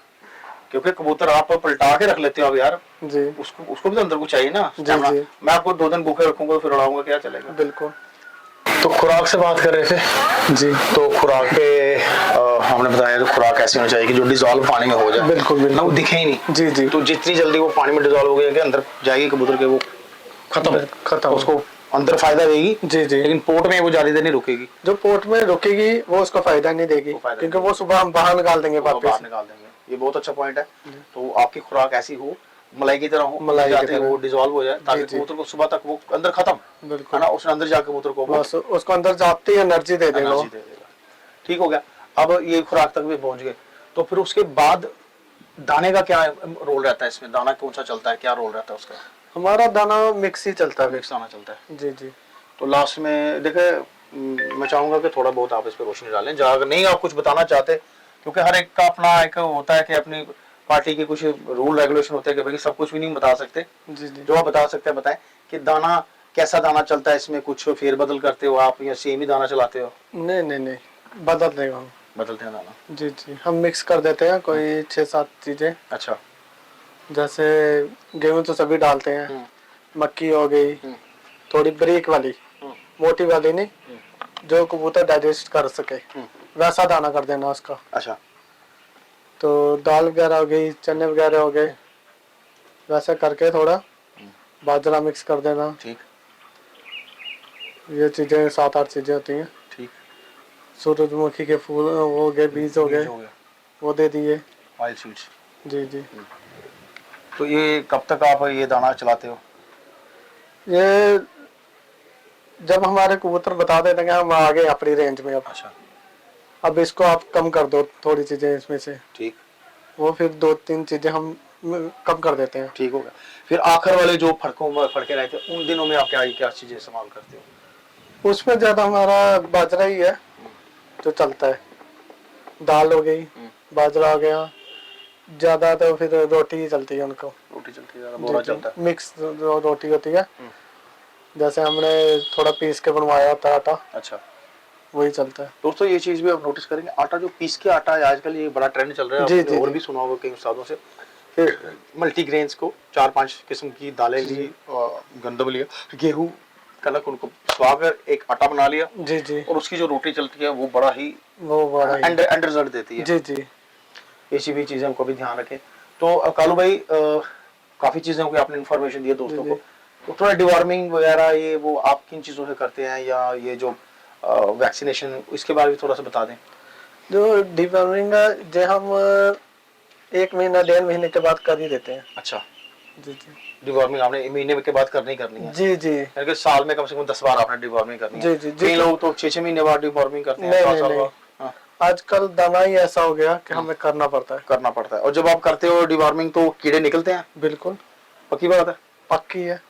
क्योंकि कबूतर आप पलटा के रख लेते हो अब यार जी, उसको भी तो अंदर कुछ चाहिए ना। जी, जी। मैं आपको 2 दिन भूखे रखूंगा तो फिर उड़ाऊंगा, क्या चलेगा? बिल्कुल। तो खुराक से बात कर रहे थे जी। तो खुराक पे हमने बताया कि खुराक ऐसी होनी चाहिए कि जो डिसॉल्व पानी में हो जाए, बिल्कुल ना वो दिखे ही नहीं। जी जी, तो जितनी जल्दी वो पानी में डिसॉल्व हो गया अंदर जाएगी कबूतर के, वो खत्म, उसको अंदर फायदा देगी। जी जी, लेकिन पोर्ट में वो ज्यादा देर नहीं रुकेगी। जो पोर्ट में रुकेगी वो उसको फायदा नहीं देगी, क्योंकि वो सुबह हम बाहर निकाल देंगे, वापस निकाल देंगे। ये बहुत अच्छा पॉइंट है। तो आपकी खुराक ऐसी हो, मलाई की तरह हो, मलाई जाते वो डिसॉल्व हो जाए, ताकि कबूतर को सुबह तक वो अंदर खत्म, बिल्कुल ना, उसने अंदर जाके कबूतर को बस उसको अंदर जाती है एनर्जी दे देगा। ठीक हो गया। अब ये खुराक तक भी पहुंच गए, तो फिर उसके बाद दाने का क्या रोल रहता है इसमें? दाना कौन सा चलता है, क्या रोल रहता है उसका? हमारा दाना मिक्स ही चलता है, मिक्स दाना चलता है। जी जी। तो लास्ट में देखे, मैं चाहूंगा कि थोड़ा बहुत आप इस पर रोशनी डालें, अगर नहीं आप कुछ बताना चाहते, क्योंकि हर एक का अपना एक होता है कि अपनी पार्टी के कुछ रूल रेगुलेशन होते हैं कि भाई सब कुछ भी नहीं बता सकते। जी जी। जो आप बता सकते हैं बताएं, कि दाना कैसा दाना चलता है इसमें, कुछ फेरबदल करते हो आप या सेम ही दाना चलाते हो? नहीं, बदलते हैं, बदलते हैं दाना। जी जी, हम मिक्स कर देते हैं कोई 6-7 चीजें। अच्छा, जैसे गेहूं तो सभी डालते हैं, मक्की हो गई, थोड़ी बारीक वाली, मोटी वाली नहीं, जो कबूतर डाइजेस्ट कर सके वैसा दाना कर देना उसका। अच्छा, तो दाल वगैरह हो गई, चने वगैरह हो गए, वैसा करके थोड़ा बाजरा मिक्स कर देना। ठीक। ये चीजें 7-8 चीजें होती हैं। ठीक। सूरजमुखी के फूल वो हो गए, बीज हो गए, वो दे दिए। Oil seeds. जी जी। तो ये कब तक आप ये दाना चलाते हो? ये जब हमारे कबूतर बता देते हैं कि हम आ गए अपनी रेंज में, अच्छा। अब इसको आप कम कर दो थोड़ी चीजें इसमें से, ठीक। वो फिर 2-3 चीजें हम कम कर देते हैं। ठीक हो गया। फिर आखिर वाले जो फड़के रहते हैं उन दिनों में आप क्या क्या चीजें इस्तेमाल करते हो? उसमें ज्यादा हमारा बाजरा ही है जो चलता है। दाल हो गई, बाजरा हो गया, ज्यादा तो फिर रोटी ही चलती है उनको। रोटी चलती है, बोरा चलता है। मिक्स जो रोटी होती है, जैसे हमने थोड़ा पीस के बनवाया होता है आटा, अच्छा। वही चलता है। दोस्तों ये चीज भी आप नोटिस करेंगे, आटा जो पीस के आटा है आजकल ये बड़ा ट्रेंड चल रहा है, जी, आपने जी, और जी। भी सुना होगा कई उस्तादों से। फिर मल्टीग्रेन्स को 4-5 किस्म की दालें ली, गंदम लिया, गेहूं, कनक, उनको सुखाकर एक आटा बना लिया। जी जी। और उसकी जो रोटी चलती है वो बड़ा ही एंड रिजल्ट देती है। जी जी। ऐसी भी चीजें हमको भी ध्यान रखें। तो कालू भाई काफी चीजों की आपने इन्फॉर्मेशन दी है दोस्तों को, तो थोड़ा डिवॉर्मिंग वगैरह ये वो आप किन चीजों से करते हैं, या ये जो वैक्सीनेशन, इसके बारे में थोड़ा सा बता दें। जो डिवर्मिंग है जो हम 1-1.5 महीने के बाद कर ही देते हैं। अच्छा। जी जी। डिवॉर्मिंग आपने महीने के बाद करनी है? जी जी। यानी कि साल में कम से कम 10 बार आपने डिवॉर्मिंग करनी है। जी जी। कई लोग तो 6-6 महीने बाद डिवॉर्मिंग करते हैं, नहीं 7 साल नहीं, बाद। हाँ। आजकल दाना ही ऐसा हो गया कि हमें करना पड़ता है। और जब आप करते हो डिवॉर्मिंग तो कीड़े निकलते हैं? बिल्कुल पक्की बात है। पक्की है।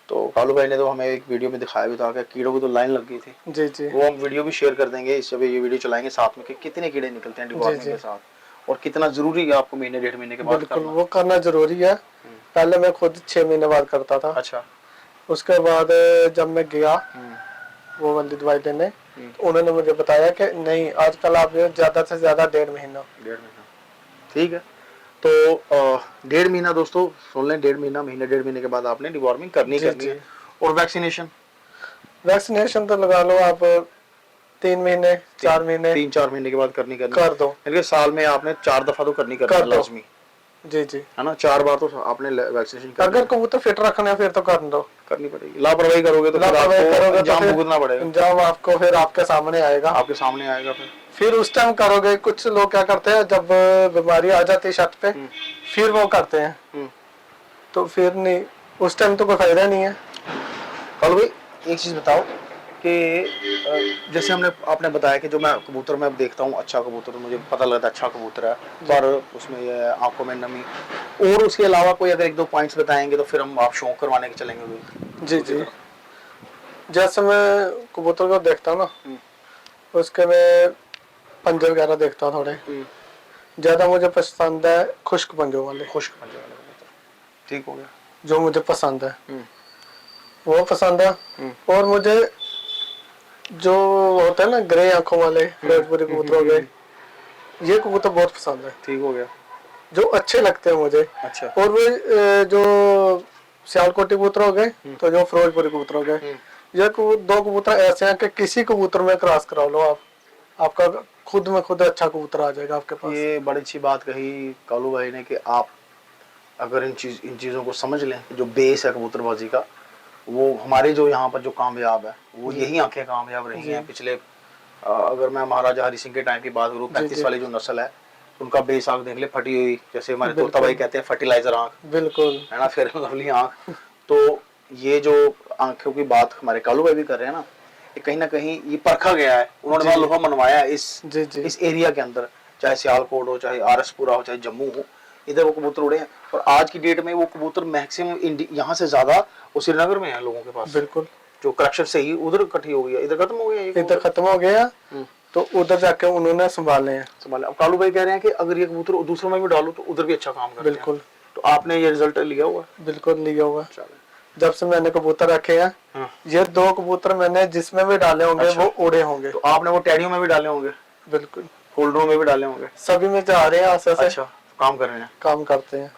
तो कालू भाई ने तो हमें एक वीडियो में दिखाया भी था कि कीड़ों की तो लाइन लग गई थी। जी जी। वो हम वीडियो भी शेयर कर देंगे, इस ये वीडियो चलाएंगे साथ में कि कितने कीड़े निकलते हैं डिवॉर्मिंग के साथ, और कितना जरूरी है आपको महीने 1.5 महीने के बाद बिल्कुल करना। वो करना जरूरी है। पहले मैं खुद 6 महीने बाद करता था। अच्छा। उसके बाद जब मैं गया वो वाली दवाई लेने, तो उन्होंने मुझे बताया कि नहीं, आजकल आप ज्यादा से ज्यादा 1.5 महीना। 1.5 महीना ठीक है। तो 1.5 महीना दोस्तों सुन लें, 1.5 महीने के बाद आपने डिवॉर्मिंग करनी है। और वैक्सीनेशन तो लगा लो आप 3 महीने 4 महीने 3-4 महीने के बाद करनी कर दो। यानी कि साल में आपने 4 दफा तो करनी है लाजमी। जी जी। है ना, 4 बार तो आपने वैक्सीनेशन करनी। अगर कबूतर फिट रखना है फिर तो कर दो, करनी पड़ेगी। लापरवाही करोगे तो फिर आपको अंजाम भुगतना पड़ेगा। अंजाम आपको फिर आपके सामने आएगा। फिर उस टाइम करोगे। कुछ लोग क्या करते हैं, जब बीमारी आ जाती है छत पे फिर वो करते हैं, तो फिर नहीं, उस टाइम तो कोई फायदा नहीं है। कल भाई एक चीज बताओ कि जैसे आपने बताया कि जो मैं कबूतर में अब देखता हूँ, अच्छा कबूतर, मुझे पता लगता है अच्छा कबूतर है, पर उसमें ये आंखों में नमी, और उसके अलावा कोई अगर 1-2 पॉइंट्स बताएंगे तो फिर हम आप शौक करवाने के चलेंगे। जी जी। जैसे मैं कबूतर को देखता हूँ ना, उसके मैं पंजे वगैरह देखता हूँ थोड़े ज्यादा। मुझे पसंद है खुश्क पंजों वाले। कबूतर ठीक हो गया, जो मुझे पसंद है वो पसंद है। और मुझे जो होता है ना ग्रे आंखों वाले फिरोजपुरी कबूतर हो गए, ये कबूतर बहुत पसंद है। ठीक हो गया, जो अच्छे लगते हैं मुझे। अच्छा। और वो जो सियालकोटी कबूतर हो गए, तो जो फिरोजपुरी कबूतर हो गए, ये 2 कबूतर ऐसे हैं कि किसी कबूतर में क्रॉस करा लो आप, आपका खुद में खुद अच्छा कबूतर आ जाएगा आपके पास। ये बड़ी अच्छी बात कही कालू भाई ने कि आप अगर इन चीज़ों को समझ लें, जो बेस है कबूतरबाजी का, वो हमारे जो यहाँ पर जो कामयाब है वो यही आंखें कामयाब रही हैं पिछले। अगर मैं महाराजा हरि सिंह के टाइम की बात करूँ, 35 वाली जो नस्ल है, उनका बेस आंख देख ले फटी हुई, जैसे हमारे तोता भाई कहते हैं फर्टिलाइजर आंख, बिल्कुल है ना, फिर लवली आंख। तो ये जो आंखों की बात हमारे कालू भाई भी कर रहे हैं ना, ये कहीं ना कहीं ये परखा गया है, उन्होंने लोहा मनवाया है इस एरिया के अंदर, चाहे सियालकोट हो, चाहे आरएसपुरा हो, चाहे जम्मू हो, इधर वो कबूतर उड़े हैं। और आज की डेट में वो कबूतर मैक्सिमम यहाँ से ज्यादा वो श्रीनगर में है लोगों के पास। बिल्कुल, जो कलेक्शन से ही उधर इकट्ठी हो गई है, इधर खत्म हो गया, इधर खत्म हो गया, तो उधर जाके उन्होंने संभाले हैं। अब कालू भाई कह रहे हैं कि अगर ये कबूतर दूसरों में भी डालो तो उधर भी अच्छा काम करते हैं। बिल्कुल, तो आपने ये रिजल्ट लिया हुआ? बिल्कुल लिया हुआ। जब से मैंने कबूतर रखे हैं, ये 2 कबूतर मैंने जिसमें भी डाले होंगे वो उड़े होंगे। तो आपने वो टेडियो में भी डाले होंगे? बिल्कुल, होल्डरों में भी डाले होंगे? सभी में जा रहे हैं आसे से। अच्छा, काम कर रहे हैं, काम करते हैं।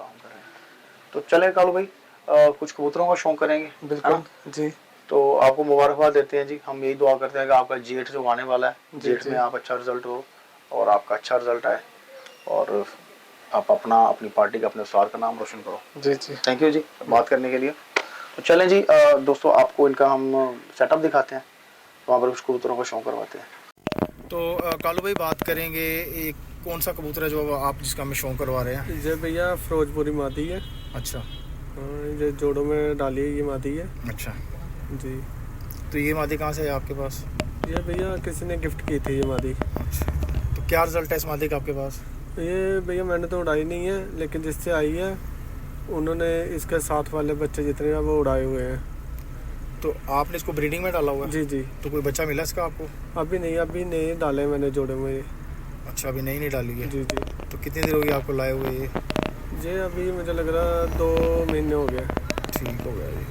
तो चले कालू भाई कुछ कबूतरों का शौक करेंगे। बिल्कुल जी। तो आपको मुबारकबाद देते हैं जी, हम यही दुआ करते हैं कि आपका जेठ जो आने वाला है, जेठ में आप अच्छा रिजल्ट हो और आपका अच्छा रिजल्ट आए, और आप अपनी पार्टी का, अपने उस्ताद का नाम रोशन करो। जी जी, थैंक यू जी बात करने के लिए। तो चलें जी दोस्तों, आपको इनका हम सेटअप दिखाते हैं। वहाँ पर कुछ कबूतरों का शौक करवाते हैं। तो कालू भाई बात करेंगे, एक कौन सा कबूतर है जो आप जिसका हमें शौक करवा रहे हैं? ये भैया फिरोजपुरी मादी है। अच्छा। हाँ, ये जोड़ों में डाली है, ये मादी है। अच्छा जी। तो ये मादी कहाँ से है आपके पास? ये भैया किसी ने गिफ्ट की थी ये मादी। अच्छा, तो क्या रिजल्ट है इस मादी का आपके पास? ये भैया मैंने तो उड़ाई नहीं है, लेकिन जिससे आई है उन्होंने इसके साथ वाले बच्चे जितने हैं वो उड़ाए हुए हैं। तो आपने इसको ब्रीडिंग में डाला हुआ है? जी जी। तो कोई बच्चा मिला इसका आपको? अभी नहीं डाले मैंने जोड़े में। अच्छा, अभी नहीं डाली है। जी जी। तो कितनी देर हो गई आपको लाए हुए ये अभी मुझे लग रहा 2 महीने हो गए। ठीक हो गया जी,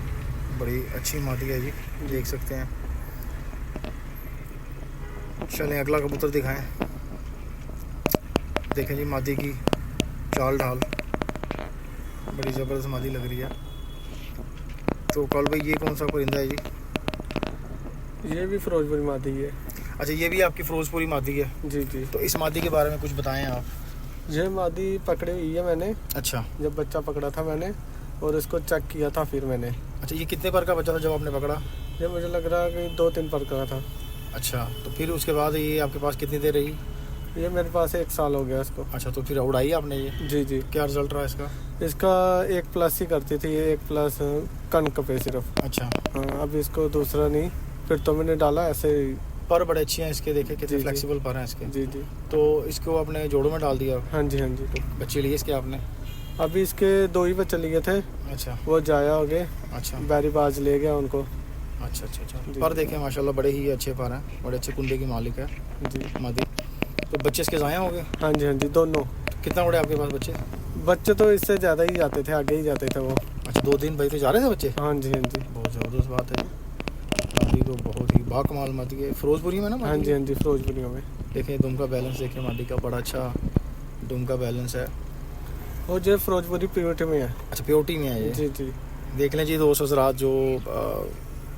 बड़ी अच्छी मादी है जी, देख सकते हैं। चलें अगला कबूतर दिखाएं। देखें जी मादी की चाल ढाल, बड़ी ज़बरदस्त मादी लग रही है। तो कल भाई ये कौन सा परिंदा है जी? ये भी फिरोजपुरी मादी है। अच्छा, ये भी आपकी फिरोजपुरी मादी है? जी जी। तो इस मादी के बारे में कुछ बताएं आप। ये मादी पकड़ी हुई है मैंने। अच्छा। जब बच्चा पकड़ा था मैंने और इसको चेक किया था फिर मैंने। अच्छा, ये कितने पर का बच्चा था जब आपने पकड़ा? ये मुझे लग रहा है कि 2-3 पर का था। अच्छा, तो फिर उसके बाद ये आपके पास कितनी देर रही? ये मेरे पास 1 साल हो गया इसको। अच्छा, तो फिर उड़ाई आपने ये? जी जी। क्या रिजल्ट रहा इसका? इसका 1+ ही करती थी, ये 1+ कनक पे सिर्फ। अच्छा। हाँ, अब इसको दूसरा नहीं, फिर तो मैंने डाला ऐसे ही। पर बड़े अच्छे हैं इसके, देखे कितने जी, फ्लेक्सिबल पर हैं इसके। जी जी। तो इसको आपने जोड़ों में डाल दिया? हाँ जी हाँ जी। तो बच्चे लिए इसके आपने? अभी इसके 2 ही बच्चे लिए थे, अच्छा। वो जाया हो गए। अच्छा बैरीबाज ले गया उनको। अच्छा अच्छा अच्छा। जी। पर देखें माशाल्लाह बड़े ही अच्छे पर हैं, बड़े अच्छे कुंडे की मालिक है जी। मादी। तो बच्चे इसके ज़ाया हो गए? हाँ जी दोनों। कितना बड़े आपके पास बच्चे? बच्चे तो इससे ज़्यादा ही जाते थे, आगे ही जाते थे वो। अच्छा, 2-3 भाई तो जा रहे थे बच्चे? हाँ जी। बहुत ज़बरदस्त बात है। मादी को बहुत ही बाकमाल मादी है, फिरोजपुरी में ना मादी? हाँ जी फिरोजपुरियों में। देखें दुम का बैलेंस, देखें मादी का बड़ा अच्छा दुम का बैलेंस है। वो जो फिरोजपुरी प्योरिटी में है। अच्छा, प्योरिटी में है ये? जी जी। देख लें जी दोस्त हज़रात जो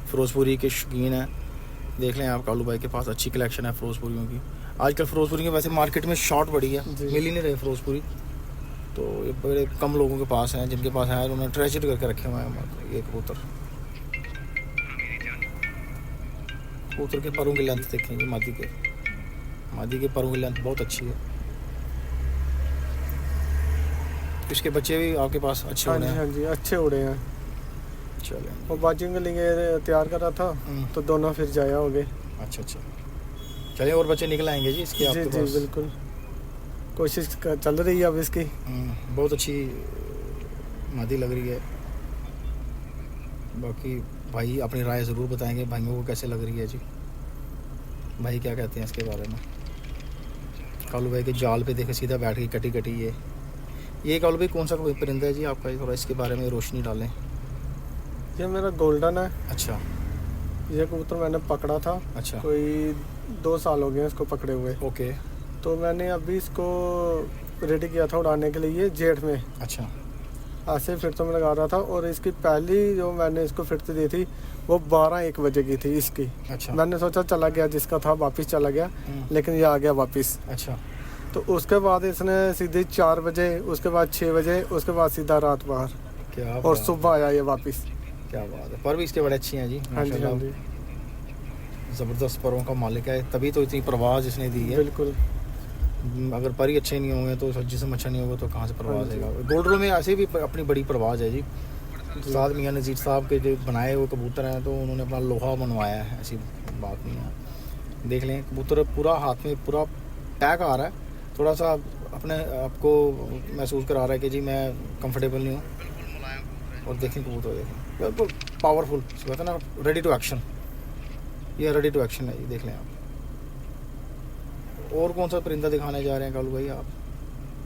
फिरोजपुरी के शौकीन हैं, देख लें आप कालू भाई के पास अच्छी कलेक्शन है फिरोजपुरियों की। आजकल फिरोजपुरी के वैसे मार्केट में शॉर्ट बढ़ी है, मिल ही नहीं रहे फिरोजपुरी। तो ये बड़े कम लोगों के पास हैं, जिनके पास है उन्होंने ट्रेजर करके रखे हुए हैं ये कबूतर। कबूतर के परों की लेंथ देखेंगे, मादी के परों की लेंथ बहुत अच्छी है। इसके बच्चे भी आपके पास अच्छे हाँ उड़े जी हैं? हाँ जी, अच्छे उड़े हैं। चलें। वो बाजिंग के लिए तैयार करा था तो दोनों फिर जाया हो गए। अच्छा अच्छा। चलिए और बच्चे निकल आएंगे जी इसके आपके जी पास? बिल्कुल, कोशिश चल रही है अब इसकी। बहुत अच्छी मादी लग रही है। बाकी भाई अपनी राय ज़रूर बताएंगे भाइयों को कैसे लग रही है जी, भाई क्या कहते हैं इसके बारे में। कालू भाई के जाल पे देखे सीधा बैठ गई कटी कटी ये कालू भाई कौन सा कोई परिंदा है जी आपका? थोड़ा इसके बारे में रोशनी डालें। ये मेरा गोल्डन है। अच्छा। ये कबूतर मैंने पकड़ा था। अच्छा। कोई 2 साल हो गए इसको पकड़े हुए। ओके। तो मैंने अभी इसको रेडी किया था उड़ाने के लिए जेठ में। अच्छा। ऐसे फिरतों में लगा रहा था और इसकी पहली जो मैंने इसको फिरती दी थी वो 12-1 बजे की थी इसकी। अच्छा। मैंने सोचा चला गया जिसका था वापस चला गया, लेकिन ये आ गया वापस। अच्छा। तो उसके बाद इसने सीधे 4 बजे, उसके बाद 6 बजे, उसके बाद सीधा रात बाहर क्या और सुबह आया ये वापस। क्या बात है, पर भी इसके बड़े अच्छी हैं जी। हाँ जी हाँ जी। ज़बरदस्त परों का मालिक है, तभी तो इतनी परवाज़ इसने दी है। बिल्कुल। अगर पर ही अच्छे नहीं होंगे तो जिसम अच्छा नहीं होगा तो कहाँ से परवाज़ आएगा। गोल्डरों में ऐसे भी अपनी बड़ी परवाज़ है जी। साद मियाँ नज़ीर साहब के जो बनाए हुए कबूतर हैं तो उन्होंने अपना लोहा बनवाया है, ऐसी बात नहीं है। देख लें कबूतर पूरा हाथ में पूरा टैग आ रहा है, थोड़ा सा अपने आपको महसूस करा रहा है कि जी मैं कंफर्टेबल नहीं हूँ। और देखें कबूतर देखें बिल्कुल पावरफुल, कहते हैं ना रेडी टू एक्शन, ये रेडी टू एक्शन है ये, देख लें आप। और कौन सा परिंदा दिखाने जा रहे हैं कालू भाई आप?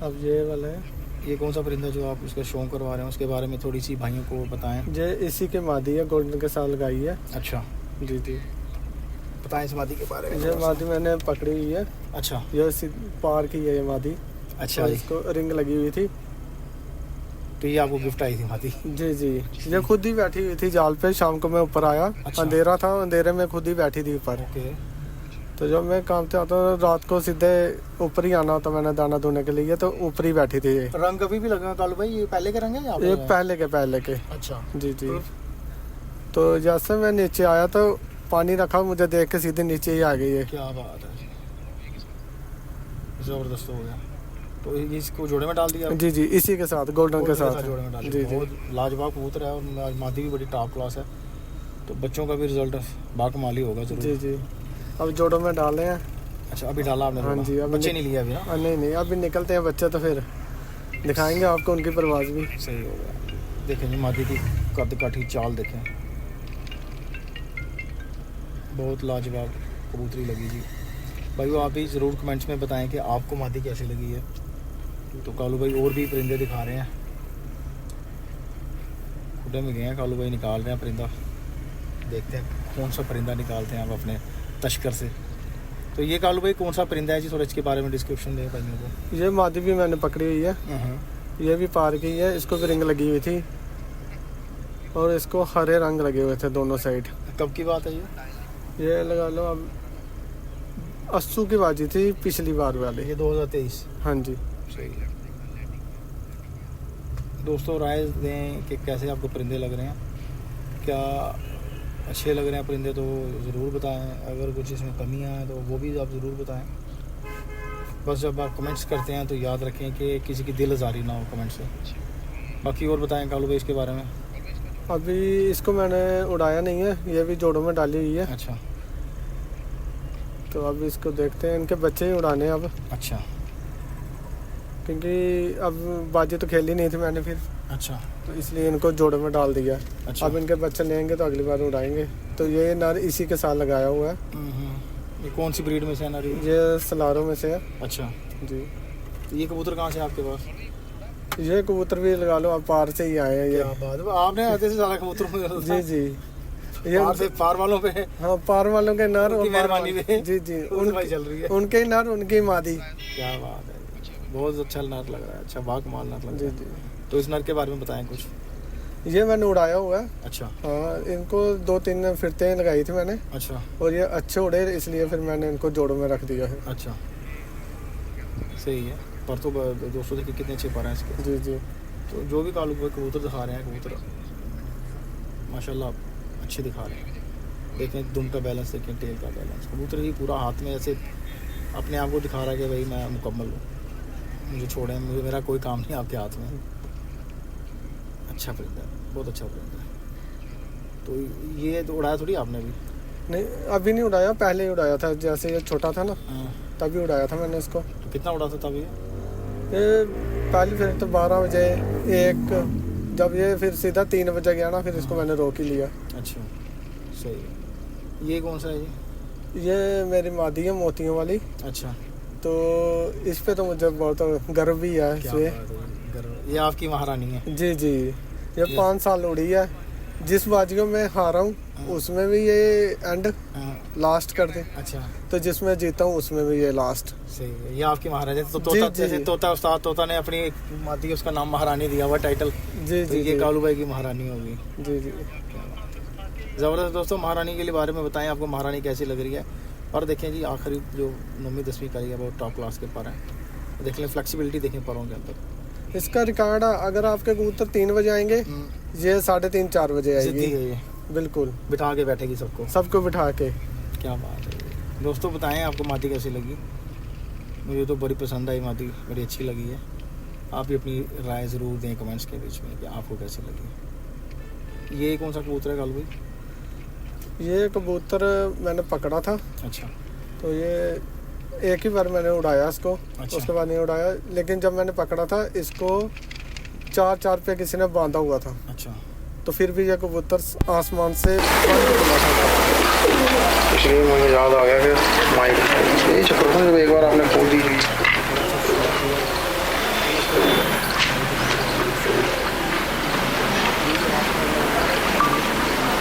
अब ये वाला है, ये कौन सा परिंदा जो आप उसका शौक करवा रहे हैं उसके बारे में थोड़ी सी भाइयों को बताएं। ये इसी के मादी है, गोल्डन के साथ लगाई है। अच्छा जी जी, बताएं इस मादी के बारे में। ये मादी मैंने पकड़ी हुई है। अच्छा। ये पार की है ये मादी। अच्छा। तो इसको रिंग लगी हुई थी तो ये आपको गिफ्ट आई थी मादी? जी जी, ये खुद ही बैठी हुई थी जाल पे। शाम को मैं ऊपर आया। अच्छा। अंधेरा था, अंधेरे में खुद ही बैठी थी ऊपर। ओके। तो जब मैं काम से आता हूँ रात को सीधे ऊपर ही आना होता मैंने दाना धोने के लिए, तो ऊपर ही बैठी थी ये। रंग अभी भी लगा कालू भाई, ये पहले के रंग है या ये पहले के अच्छा। जी जी। तो जैसे मैं नीचे आया तो पानी रखा, मुझे देख के सीधे नीचे ही आ गई है। क्या बात है, ज़बरदस्त हो गया। तो इसको जोड़े में डाल दिया? जी जी, इसी के साथ, गोल्डन के साथ जोड़े में डाल जी दिया। जी बहुत लाजवाब कबूतर है और मादी भी बड़ी टॉप क्लास है, तो बच्चों का भी रिजल्ट बाकमाली होगा जरूर। जी जी। अब जोड़ों में डाले हैं। अच्छा, अभी डाला आपने? हाँ जी, अभी बच्चे नहीं लिए अभी ना? नहीं नहीं, अभी निकलते हैं बच्चे तो फिर दिखाएंगे आपको उनकी परवाज भी। सही हो गया। देखें जी मादी की कद काठी चाल देखें, बहुत लाजवाब कबूतरी लगी जी। भाई वो आप भी ज़रूर कमेंट्स में बताएं कि आपको मादी कैसी लगी है। तो कालू भाई और भी परिंदे दिखा रहे हैं, खुडे में गए हैं, कालू भाई निकाल रहे हैं परिंदा। देखते हैं कौन सा परिंदा निकालते हैं आप अपने तश्कर से। तो ये कालू भाई कौन सा परिंदा है जी, थोड़ा इसके बारे में डिस्क्रिप्शन दें भाइयों को। ये मादी भी मैंने पकड़ी हुई है, ये भी पार की है, इसको भी रिंग लगी हुई थी और इसको हरे रंग लगे हुए थे दोनों साइड। कब की बात है ये लगा लो अब 80 की बाजी थी पिछली बार वाली। ये 2023? हाँ जी। सही है। दोस्तों राय दें कि कैसे आपको परिंदे लग रहे हैं, क्या अच्छे लग रहे हैं परिंदे, तो ज़रूर बताएं। अगर कुछ इसमें कमियां हैं तो वो भी आप ज़रूर बताएं। बस जब आप कमेंट्स करते हैं तो याद रखें कि किसी की दिल आज़ारी ना हो कमेंट से। बाकी और बताएं कालू भाई इसके बारे में। अभी इसको मैंने उड़ाया नहीं है, ये भी जोड़ों में डाली हुई है। अच्छा, तो अब इसको देखते हैं, इनके बच्चे ही उड़ाने हैं अब। अच्छा, क्योंकि अब बाजी तो खेली नहीं थी मैंने फिर, अच्छा, तो इसलिए इनको जोड़ों में डाल दिया। अच्छा। अब इनके बच्चे लेंगे तो अगली बार उड़ाएंगे। तो ये नर इसी के साथ लगाया हुआ है। ये कौन सी ब्रीड में से है नर? ये सलारों में से है। अच्छा जी। तो ये कबूतर कहाँ से है आपके पास? ये कबूतर भी लगा लो आप पार से ही आए हैं ये। क्या बात है, आपने आते से सारा कबूतर जी जी, ये पार वालों पे? हाँ, पार वालों के नर और मेहरबानी पे। जी जी, चल रही है। उनके ही नर, उनकी मादी। क्या बात है, बहुत अच्छा नर लग रहा है। अच्छा, बाकमाल नर लग जी रहा है। जी। तो इस नर के बारे में बताएं कुछ। ये मैंने उड़ाया हुआ है। अच्छा, हाँ, इनको 2-3 फिरते लगाई थी मैंने अच्छा, और ये अच्छे उड़े, इसलिए फिर मैंने इनको जोड़ों में रख दिया है। अच्छा, सही है। पर तो दोस्तों देखिए कितने अच्छे पर हैं इसके। जी जी। तो जो भी कालू भाई कबूतर दिखा रहे हैं, कबूतर माशाल्लाह अच्छे दिखा रहे हैं। देखें दुम का बैलेंस, देखें टेल का बैलेंस। कबूतर ही पूरा हाथ में ऐसे अपने आप को दिखा रहा है कि भाई मैं मुकम्मल हूँ, मुझे छोड़ें, मुझे मेरा कोई काम नहीं आपके हाथ में। अच्छा परिंदा है, बहुत अच्छा परिंदा है। तो ये तो उड़ाया थोड़ी आपने अभी? नहीं, अभी नहीं उड़ाया, पहले ही उड़ाया था। जैसे ये छोटा था ना, हाँ। तभी उड़ाया था मैंने इसको। तो कितना उड़ा था तब ये? पहली फिर तो 12 बजे, एक जब ये फिर सीधा 3 बजे गया ना, फिर इसको मैंने रोक ही लिया। अच्छा, सही है। ये कौन सा है ये मेरी मादी है, मोतियों वाली। अच्छा, तो इस पे तो मुझे बहुत गर्व भी है इससे। ये आपकी महारानी है? जी जी, ये 5 साल उड़ी है। जिस बाजी को मैं हारा हूँ उसमें भी ये एंड लास्ट कर दे। अच्छा, तो जिसमें जीता हूँ उसमें भी ये लास्ट। सही है। ये आपकी महारानी। तो तोता, जैसे तोता उस्ताद तोता ने अपनी मादी उसका नाम महारानी दिया हुआ टाइटल। जी तो जी, ये कालू भाई की महारानी होगी। जी जी। ज़बरदस्त। दोस्तों महारानी के लिए बारे में बताएं, आपको महारानी कैसी लग रही है। और देखें जी आखिरी जो 9वीं 10वीं करी है वो टॉप क्लास के पर हैं। देख लें फ्लेक्सिबिलिटी, देखें परों के अंदर। इसका रिकॉर्ड है, अगर आपके कबूतर 3 बजे आएंगे, ये 3:30-4 बजे जिद्दी आएगी। है ये, बिल्कुल बिठा के बैठेगी सबको बिठा के। क्या बात है। दोस्तों बताएं आपको मादी कैसी लगी। मुझे तो बड़ी पसंद आई मादी, बड़ी अच्छी लगी है। आप भी अपनी राय ज़रूर दें कमेंट्स के बीच में कि आपको कैसी लगी। ये कौन सा कबूतर है कालू भाई? ये कबूतर मैंने पकड़ा था। अच्छा, तो ये एक ही बार मैंने उड़ाया इसको। अच्छा। उसके बाद नहीं उड़ाया, लेकिन जब मैंने पकड़ा था इसको 4 पे किसी ने बांधा हुआ था। अच्छा, तो फिर भी ये कबूतर आसमान से बंद इसलिए मुझे याद आ गया कि माइक यही चक्कर था जब एक बार आपने खोल दी।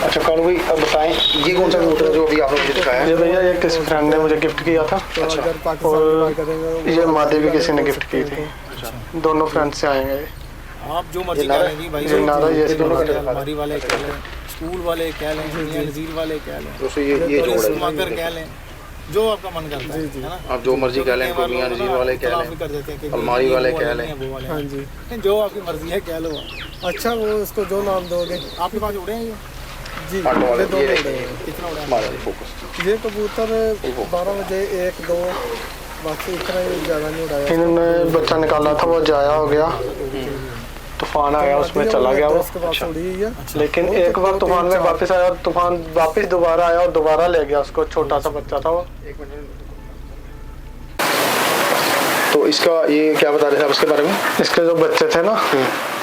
अच्छा कालू भाई अब बताएं, ये कौन सा कबूतर है जो अभी आपने मुझे दिखाया है? ये भैया ये किसी फ्रेंड ने मुझे गिफ्ट किया था। अच्छा। और ये मादी भी किसी ने गिफ्ट की थी। दोनों फ्रेंड से आएंगे। आप जो मर्जी कह लें भाई, ये नारा ये हमारी वाले कह लें, स्कूल वाले कह लें, नज़ीर वाले कह लें, दोस्तों ये जोड़ है। मगर कह लें, जो आपका मन करता है ना। आप जो मर्जी कह लें, मियां नज़ीर वाले कह लें, कर देते हैं कि अलमारी वाले कह लें। हाँ जी, जो आपकी मर्जी है कह लो। अच्छा वो उसको जो नाम दोगे। आपके पास उड़े हैं ये? जी आटो वाले, ये दो ये उड़े देखिए। हैं। कितना उड़ा है? मारा जी फोकस। ये कबूतर 12 बजे 1 2 बस इतना ही, ज़्यादा नहीं उड़ाया। इन्होंने बच्चा निकाला था, वो जाया हो गया, तूफान आया उसमें चला गया वो। उसके बाद उड़ी हुई है। लेकिन एक बार तूफान में वापस आया, तूफान वापस दोबारा आया और दोबारा ले गया उसको, छोटा सा बच्चा था वो। एक मिनट। तो इसका ये क्या बता रहे थे आप उसके बारे में? इसके जो बच्चे थे ना,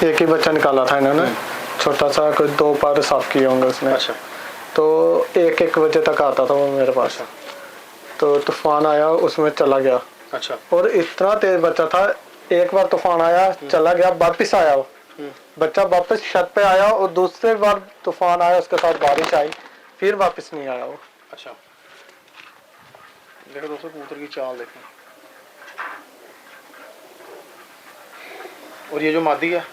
एक ही बच्चा निकाला था इन्होंने, छोटा सा, कोई 2 बार साफ किए होंगे उसने। अच्छा। तो 1 बजे तक आता था वो मेरे पास। तो तूफान आया, उसमें चला गया। अच्छा। और इतना तेज बच्चा था, एक बार तूफान आया, चला गया, वापस आया वो बच्चा, वापस छत पे आया, और दूसरे बार तूफान आया, उसके साथ बारिश आई, फिर वापस नहीं आया वो। अच्छा। देखो दोस्तों कबूतर की चाल देखें। और ये जो मादी है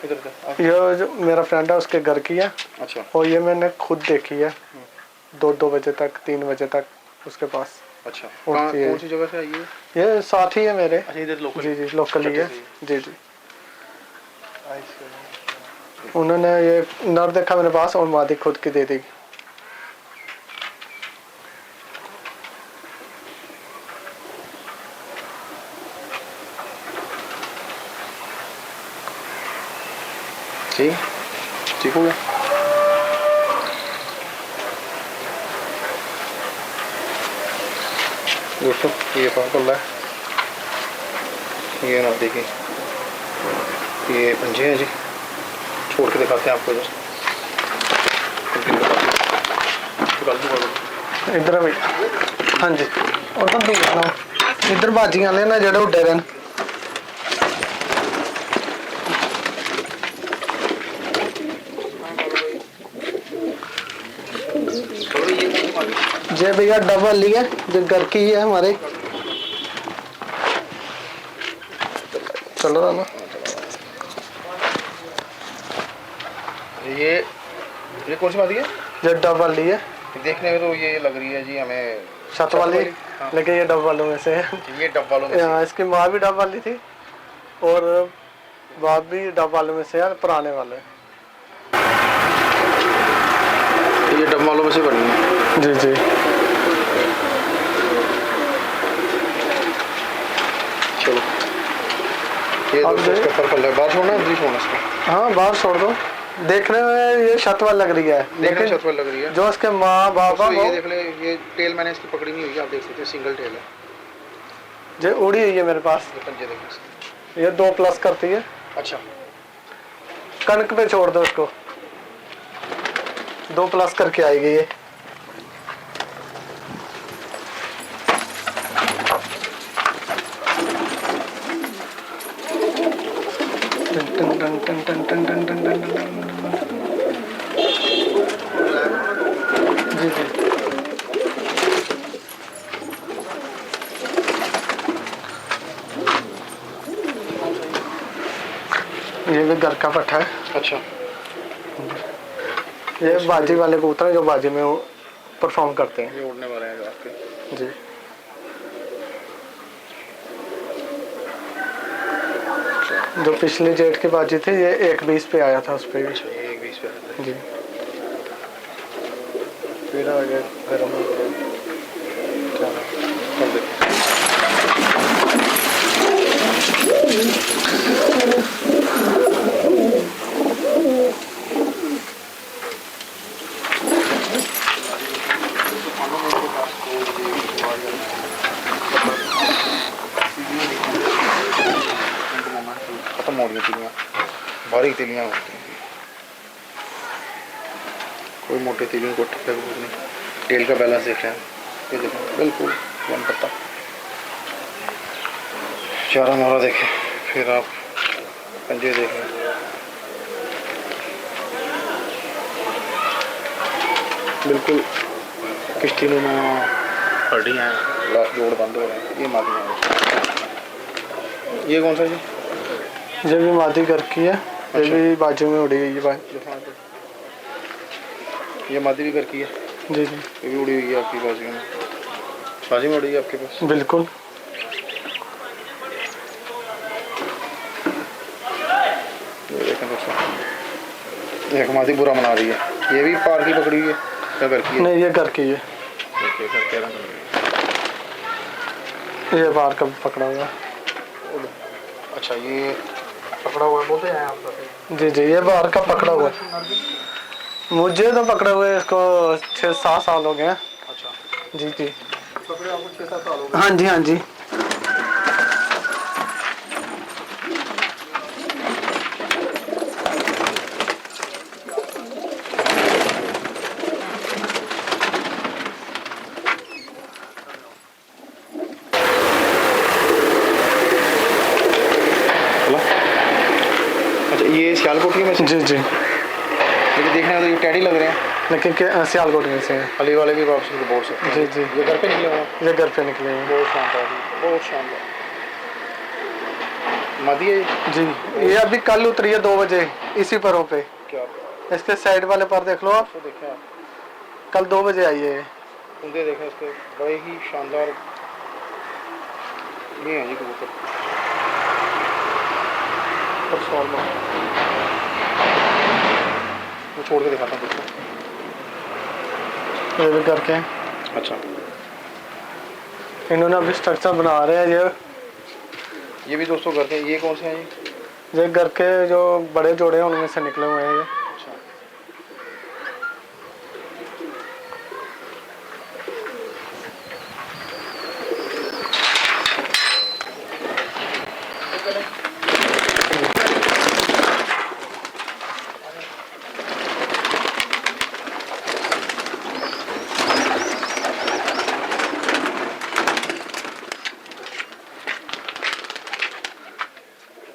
इधर का, ये जो मेरा फ्रेंड है उसके घर की है। अच्छा। और ये मैंने खुद देखी है, 2 बजे तक 3 बजे तक उसके पास। अच्छा। उड़ती है। कौन सी जगह से आई है? ये साथ ही है मेरे। अच्छा इधर लोकल। जी जी, लोकल ही है। जी जी। अच्छा। उन्होंने ये नर देखा मेरे पास, और मादी खुद की दे दी। ठीक ठीक हो गया। दोस्तों ये पल्ला है, ये ना देखिए, ये पंजे हैं जी, छोड़ के दिखाते हैं आपको इधर। इधर भी, हाँ जी, उधर भी जाना, इधर बाजियां ने ना जेड़े उड्डे रहे। जे भैया डबल ली है, जो घर की है हमारे। चलो ना, ये कौन सी बात है? जो डबल ली है, देखने में तो ये लग रही है जी हमें छत वाली, हाँ। लेकिन ये डब वालों में से है। ये डब वालों में से। हाँ, इसकी माँ भी डब वाली थी, और बाप भी डब वालों में से है, पुराने वाले। ये डब वालों में से बनी है। जी जी। चलो ये अब दोस्तों इसका पर्पल है, बाहर छोड़ना है अंदर छोड़ना इसको? हाँ, बाहर छोड़ दो। देखने में ये छत वाली लग रही है, लेकिन छत पर लग रही है। जो इसके माँ बाप दोस्तों है ये देख ले, ये टेल मैंने इसकी पकड़ी नहीं हुई है, आप देख सकते हैं सिंगल टेल है। जो उड़ी हुई है मेरे पास, ये पंजे देखें इसके। ये 2+ करती है। अच्छा। कनक पे छोड़ दो इसको, 2+ करके आएगी ये। जी जी। ये भी घर का पट्टा है। अच्छा। ये बाजी वाले कबूतर हैं जो बाजी में परफॉर्म करते हैं। ये उड़ने वाले हैं जो आपके। जी। जो पिछली जेट की बाजी थी, ये 1:20 पे आया था उस पे भी। अच्छा, ये 1:20 पे आता है। जी। फिर आगे गर्म हो गया। चलो, अब देखते हैं। खत्म हो रही है तिलियाँ, बारीक तिलियाँ होती हैं, कोई मोटे तिलियों को ठीक नहीं। टेल का बैलेंस देख रहे हैं, ये देखो बिल्कुल वन पत्ता। चारा मोरा देखें, फिर आप पंजे देखें, बिल्कुल किश्ती नुमा हड्डियाँ हैं, लास्ट जोड़ बंद हो रहे हैं। ये मादियाँ हैं। ये कौन सा जी? ये भी मादी घर की है। ये भी बाजू में उड़ी हुई है भाई। ये मादी भी घर की है। जी जी। ये भी उड़ी हुई है आपकी बाजू में, बाजू में उड़ी है आपके पास। बिल्कुल। ये देखें दोस्तों, एक मादी बुरा मना रही है। ये भी पार की पकड़ी हुई है क्या घर की है? नहीं, ये घर की है। ओके, घर के रंग ये बाहर का पकड़ा हुआ है। अच्छा, ये पकड़ा हुआ है बोलते हैं आप बताते जी जी, ये बाहर का पकड़ा हुआ है। हैं। मुझे तो पकड़े हुए इसको 6-7 साल हो गए हैं। अच्छा, जी जी। पकड़े आपको 6-7 साल हो गए। हाँ जी, हाँ जी। चलो। अच्छा, ये सियालकोट में से जी जी, लेकिन देखने में तो ये टैडी लग रहे हैं। लेकिन सियालकोट में से है। अली वाले भी वापस इनको बोल सकते हैं। जी जी, ये घर पे निकले हुए हैं। ये घर पे निकले हैं। बहुत शानदार, बहुत शानदार। मादी है ये? जी, ये अभी कल उतरी है 2 बजे इसी परों पे। क्या इसके साइड वाले पर देख लो आप, तो देखें आप, कल 2 बजे आई है ये। कुंदे देखें इसके, बड़े ही शानदार ये हैं जी कबूतर। और सवाल में मैं छोड़ के दिखाता हूँ दोस्तों। ये भी करके अच्छा, इन्होंने अभी स्ट्रक्चर बना रहे हैं। ये भी दोस्तों घर के, ये कौन से हैं ये? ये घर के जो बड़े जोड़े हैं उनमें से निकले हुए हैं ये। अच्छा,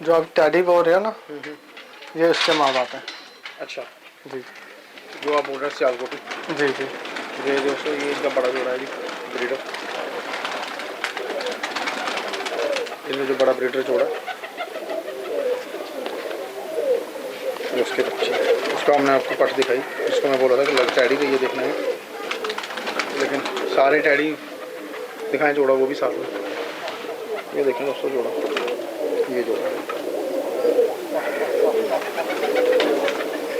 जो आप टैडी बोल रहे हो ना, ये उसके माँ बाप हैं। अच्छा, जी जो आप बोल रहे हैं सियालकोटी। जी जी। ये दोस्तों, ये इनका बड़ा जोड़ा है जी, ब्रीडर। इनमें जो बड़ा ब्रीडर जोड़ा ये उसके बच्चे, उसका हमने आपको पट दिखाई, जिसको मैं बोल रहा था कि लग टैडी का ये देखना है, लेकिन सारे टैडी दिखाएं जोड़ा वो भी साथ में। ये देखें दोस्तों जोड़ा, ये जोड़ा,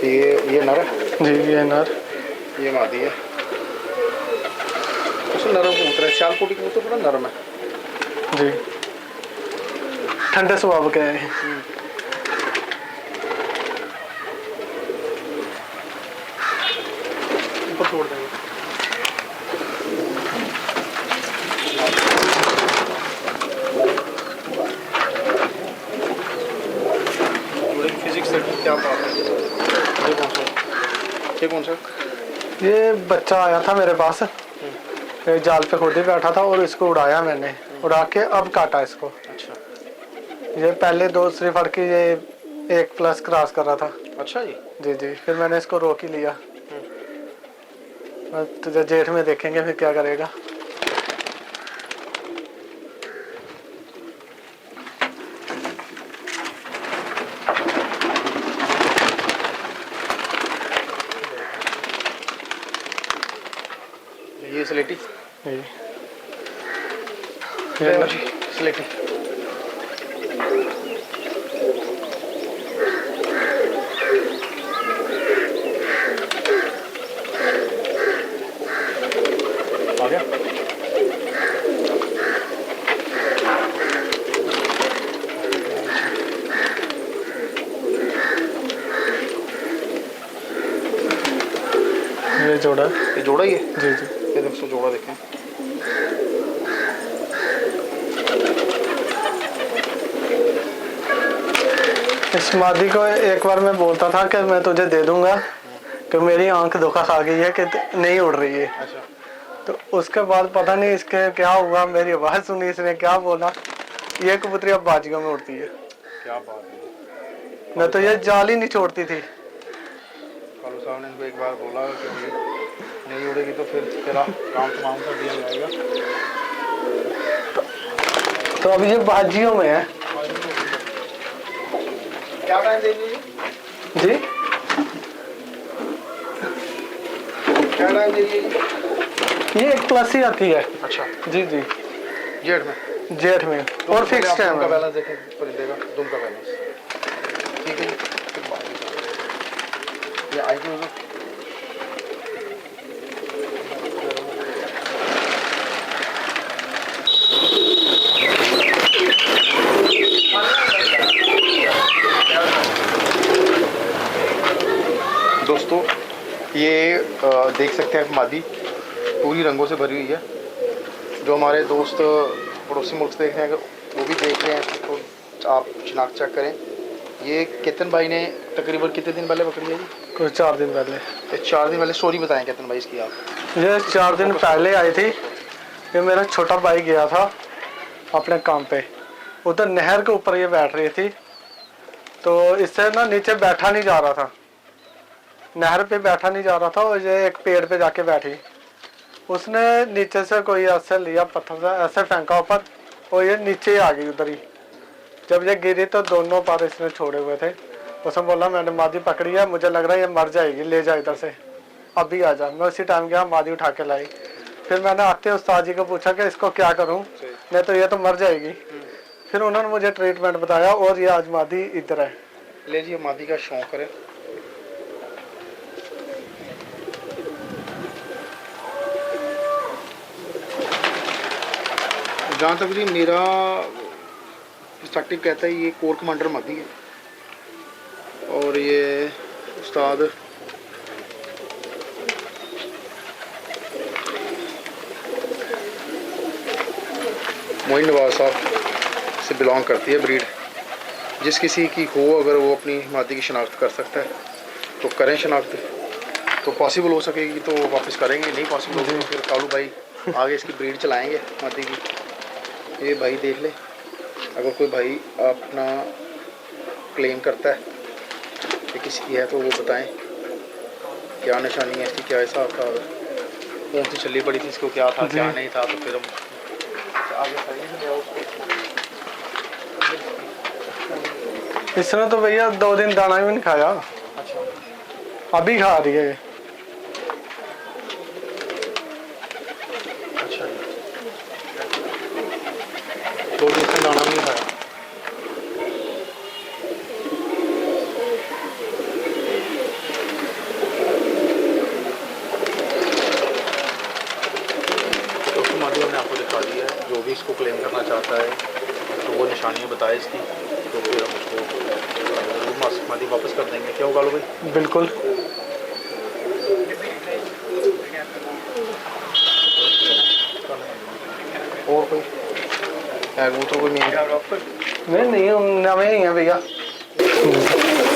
ये नर है जी, ये नर, ये मादी है। उसमें नरम कबूतर है, सियालकोटी कबूतर बड़ा नरम है। जी, ठंडे स्वभाव के हैं। ऊपर छोड़ देंगे। फिजिक्स क्या बात है। ये कौन सा, ये कौन सा? ये बच्चा आया था मेरे पास, ये जाल पे खुद ही बैठा था और इसको उड़ाया मैंने, उड़ा के अब काटा इसको। अच्छा, ये पहले 2 सिर्फ फड़ के ये 1+ क्रॉस कर रहा था। अच्छा जी। जी जी, फिर मैंने इसको रोक ही लिया। तो जेठ में देखेंगे फिर क्या करेगा। ये स्लेटी, जी, ये लो जी स्लेटी। आ गया। ये जोड़ा, ये जोड़ा ही है। जी जी। ये दोस्तों जोड़ा देखें, इस मादी को एक बार मैं बोलता था कि मैं तुझे दे दूंगा, कि मेरी आंख धोखा खा गई है कि नहीं उड़ रही है। अच्छा, तो उसके बाद पता नहीं इसके क्या हुआ, मेरी आवाज़ सुनी, इसने क्या बोला, ये कबूतरी अब बाजियों में उड़ती है। क्या बात है। मैं तो ये जाल ही नहीं छोड़ती थी। कालू साहब ने इनको एक बार बोला कि भाई नहीं उड़ेगी तो फिर तेरा काम तमाम कर दिया जाएगा। तो अब ये बाजियों में है। क्या टाइम दे दीजिए जी, क्या टाइम दे दीजिए? ये 1+ ही आती है। अच्छा, जी जी, जेठ में। जेठ में और फिक्स टाइम का है। बैलेंस देखें परिंदे का, दुम का बैलेंस ठीक है जी। फिर बात ये आई क्यों देख सकते हैं मादी पूरी रंगों से भरी हुई है। जो हमारे दोस्त पड़ोसी मुल्क से देख रहे हैं वो भी देख रहे हैं, तो आप शिनाख्त चेक करें। ये केतन भाई ने तकरीबन कितने दिन पहले पकड़ी है जी? कुछ 4 दिन पहले। ये 4 दिन पहले। स्टोरी बताएं केतन भाई इसकी आप। ये 4 दिन पहले आई थी। ये मेरा छोटा भाई गया था अपने काम पे, उधर नहर के ऊपर ये बैठ रही थी, तो इससे ना नीचे बैठा नहीं जा रहा था, नहर पे बैठा नहीं जा रहा था, और ये एक पेड़ पे जाके बैठी। उसने नीचे से कोई ऐसे लिया पत्थर से ऐसे फेंका ऊपर, और ये नीचे ही आ गई उधर ही। जब ये गिरी तो दोनों पैर इसने छोड़े हुए थे। उसने बोला मैंने मादी पकड़ी है, मुझे लग रहा है ये मर जाएगी, ले जा इधर से, अभी आ जा। मैं उसी टाइम गया, मादी उठा के लाई। फिर मैंने आते उस्ताद जी को पूछा कि इसको क्या करूं, नहीं तो ये तो मर जाएगी। फिर उन्होंने मुझे ट्रीटमेंट बताया, और ये आज मादी इधर है। ले जी, मादी का शौक करें। जहाँ तक जी मेरा पर्सपेक्टिव कहता है ये कोर कमांडर मादी है, और ये उस्ताद मोइन नवाज साहब से बिलोंग करती है ब्रीड। जिस किसी की हो अगर वो अपनी मादी की शनाख्त कर सकता है तो करें शनाख्त, तो पॉसिबल हो सकेगी तो वापस करेंगे, नहीं पॉसिबल होगी तो फिर कालू भाई आगे इसकी ब्रीड चलाएंगे मादी की। ये भाई देख ले, अगर कोई भाई अपना क्लेम करता है कि किसी की है तो वो बताएं क्या निशानी है इसकी, क्या हिसाब था, कौन सी चली पड़ी थी, इसको क्या था क्या नहीं था, तो फिर हम आगे करेंगे उसको। इसने तो भैया 2 दिन दाना भी नहीं खाया, अच्छा अभी खा रही है। अच्छा, 2 दिन से दाना नहीं खाया। तो मादी हमने आपको दिखा दी है। जो भी इसको क्लेम करना चाहता है तो वो निशानियाँ बताए इसकी, तो फिर हम उसको मादी वापस कर देंगे। क्या होगा लो भाई? बिल्कुल। और कोई वो तो कोई नहीं हम नवे ही हैं भैया।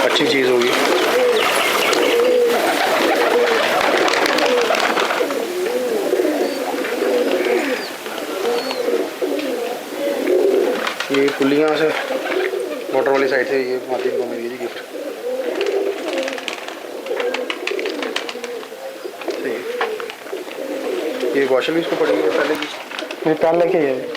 अच्छी चीज़ होगी। ये पुलियाँ से वाटर वाली साइड से ये मादी को मिली थी गिफ्ट। सही। ये वॉशल भी इसको पड़ी है पहले की? ये पहले की है।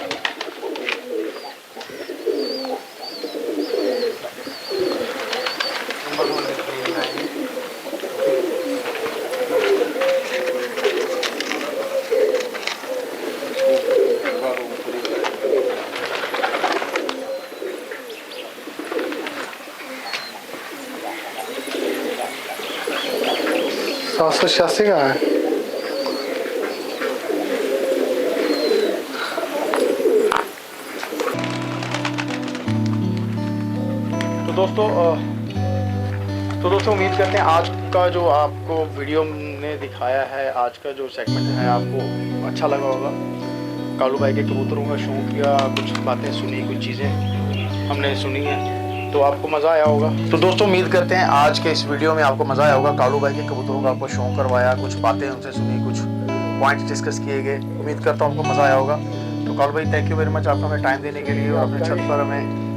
सात सौ 86 का है। तो दोस्तों उम्मीद करते हैं आज का जो आपको वीडियो ने दिखाया है, आज का जो सेगमेंट है आपको अच्छा लगा होगा। कालू भाई के कबूतरों का शौक या कुछ बातें सुनी, कुछ चीज़ें हमने सुनी हैं, तो आपको मज़ा आया होगा। तो दोस्तों उम्मीद करते हैं आज के इस वीडियो में आपको मज़ा आया होगा। कालू भाई के कबूतरों का आपको शौक करवाया, कुछ बातें उनसे सुनी, कुछ पॉइंट्स डिस्कस किए गए। उम्मीद करता हूँ आपको मज़ा आया होगा। तो कालू भाई थैंक यू वेरी मच आपका हमें टाइम देने के लिए और अपने छत पर हमें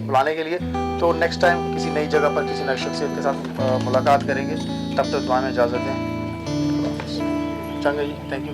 बुलाने के लिए। तो नेक्स्ट टाइम किसी नई जगह पर किसी नई शख्सियत के साथ मुलाकात करेंगे। तब तक दुआ में इजाज़त दें। चंगा जी, थैंक यू।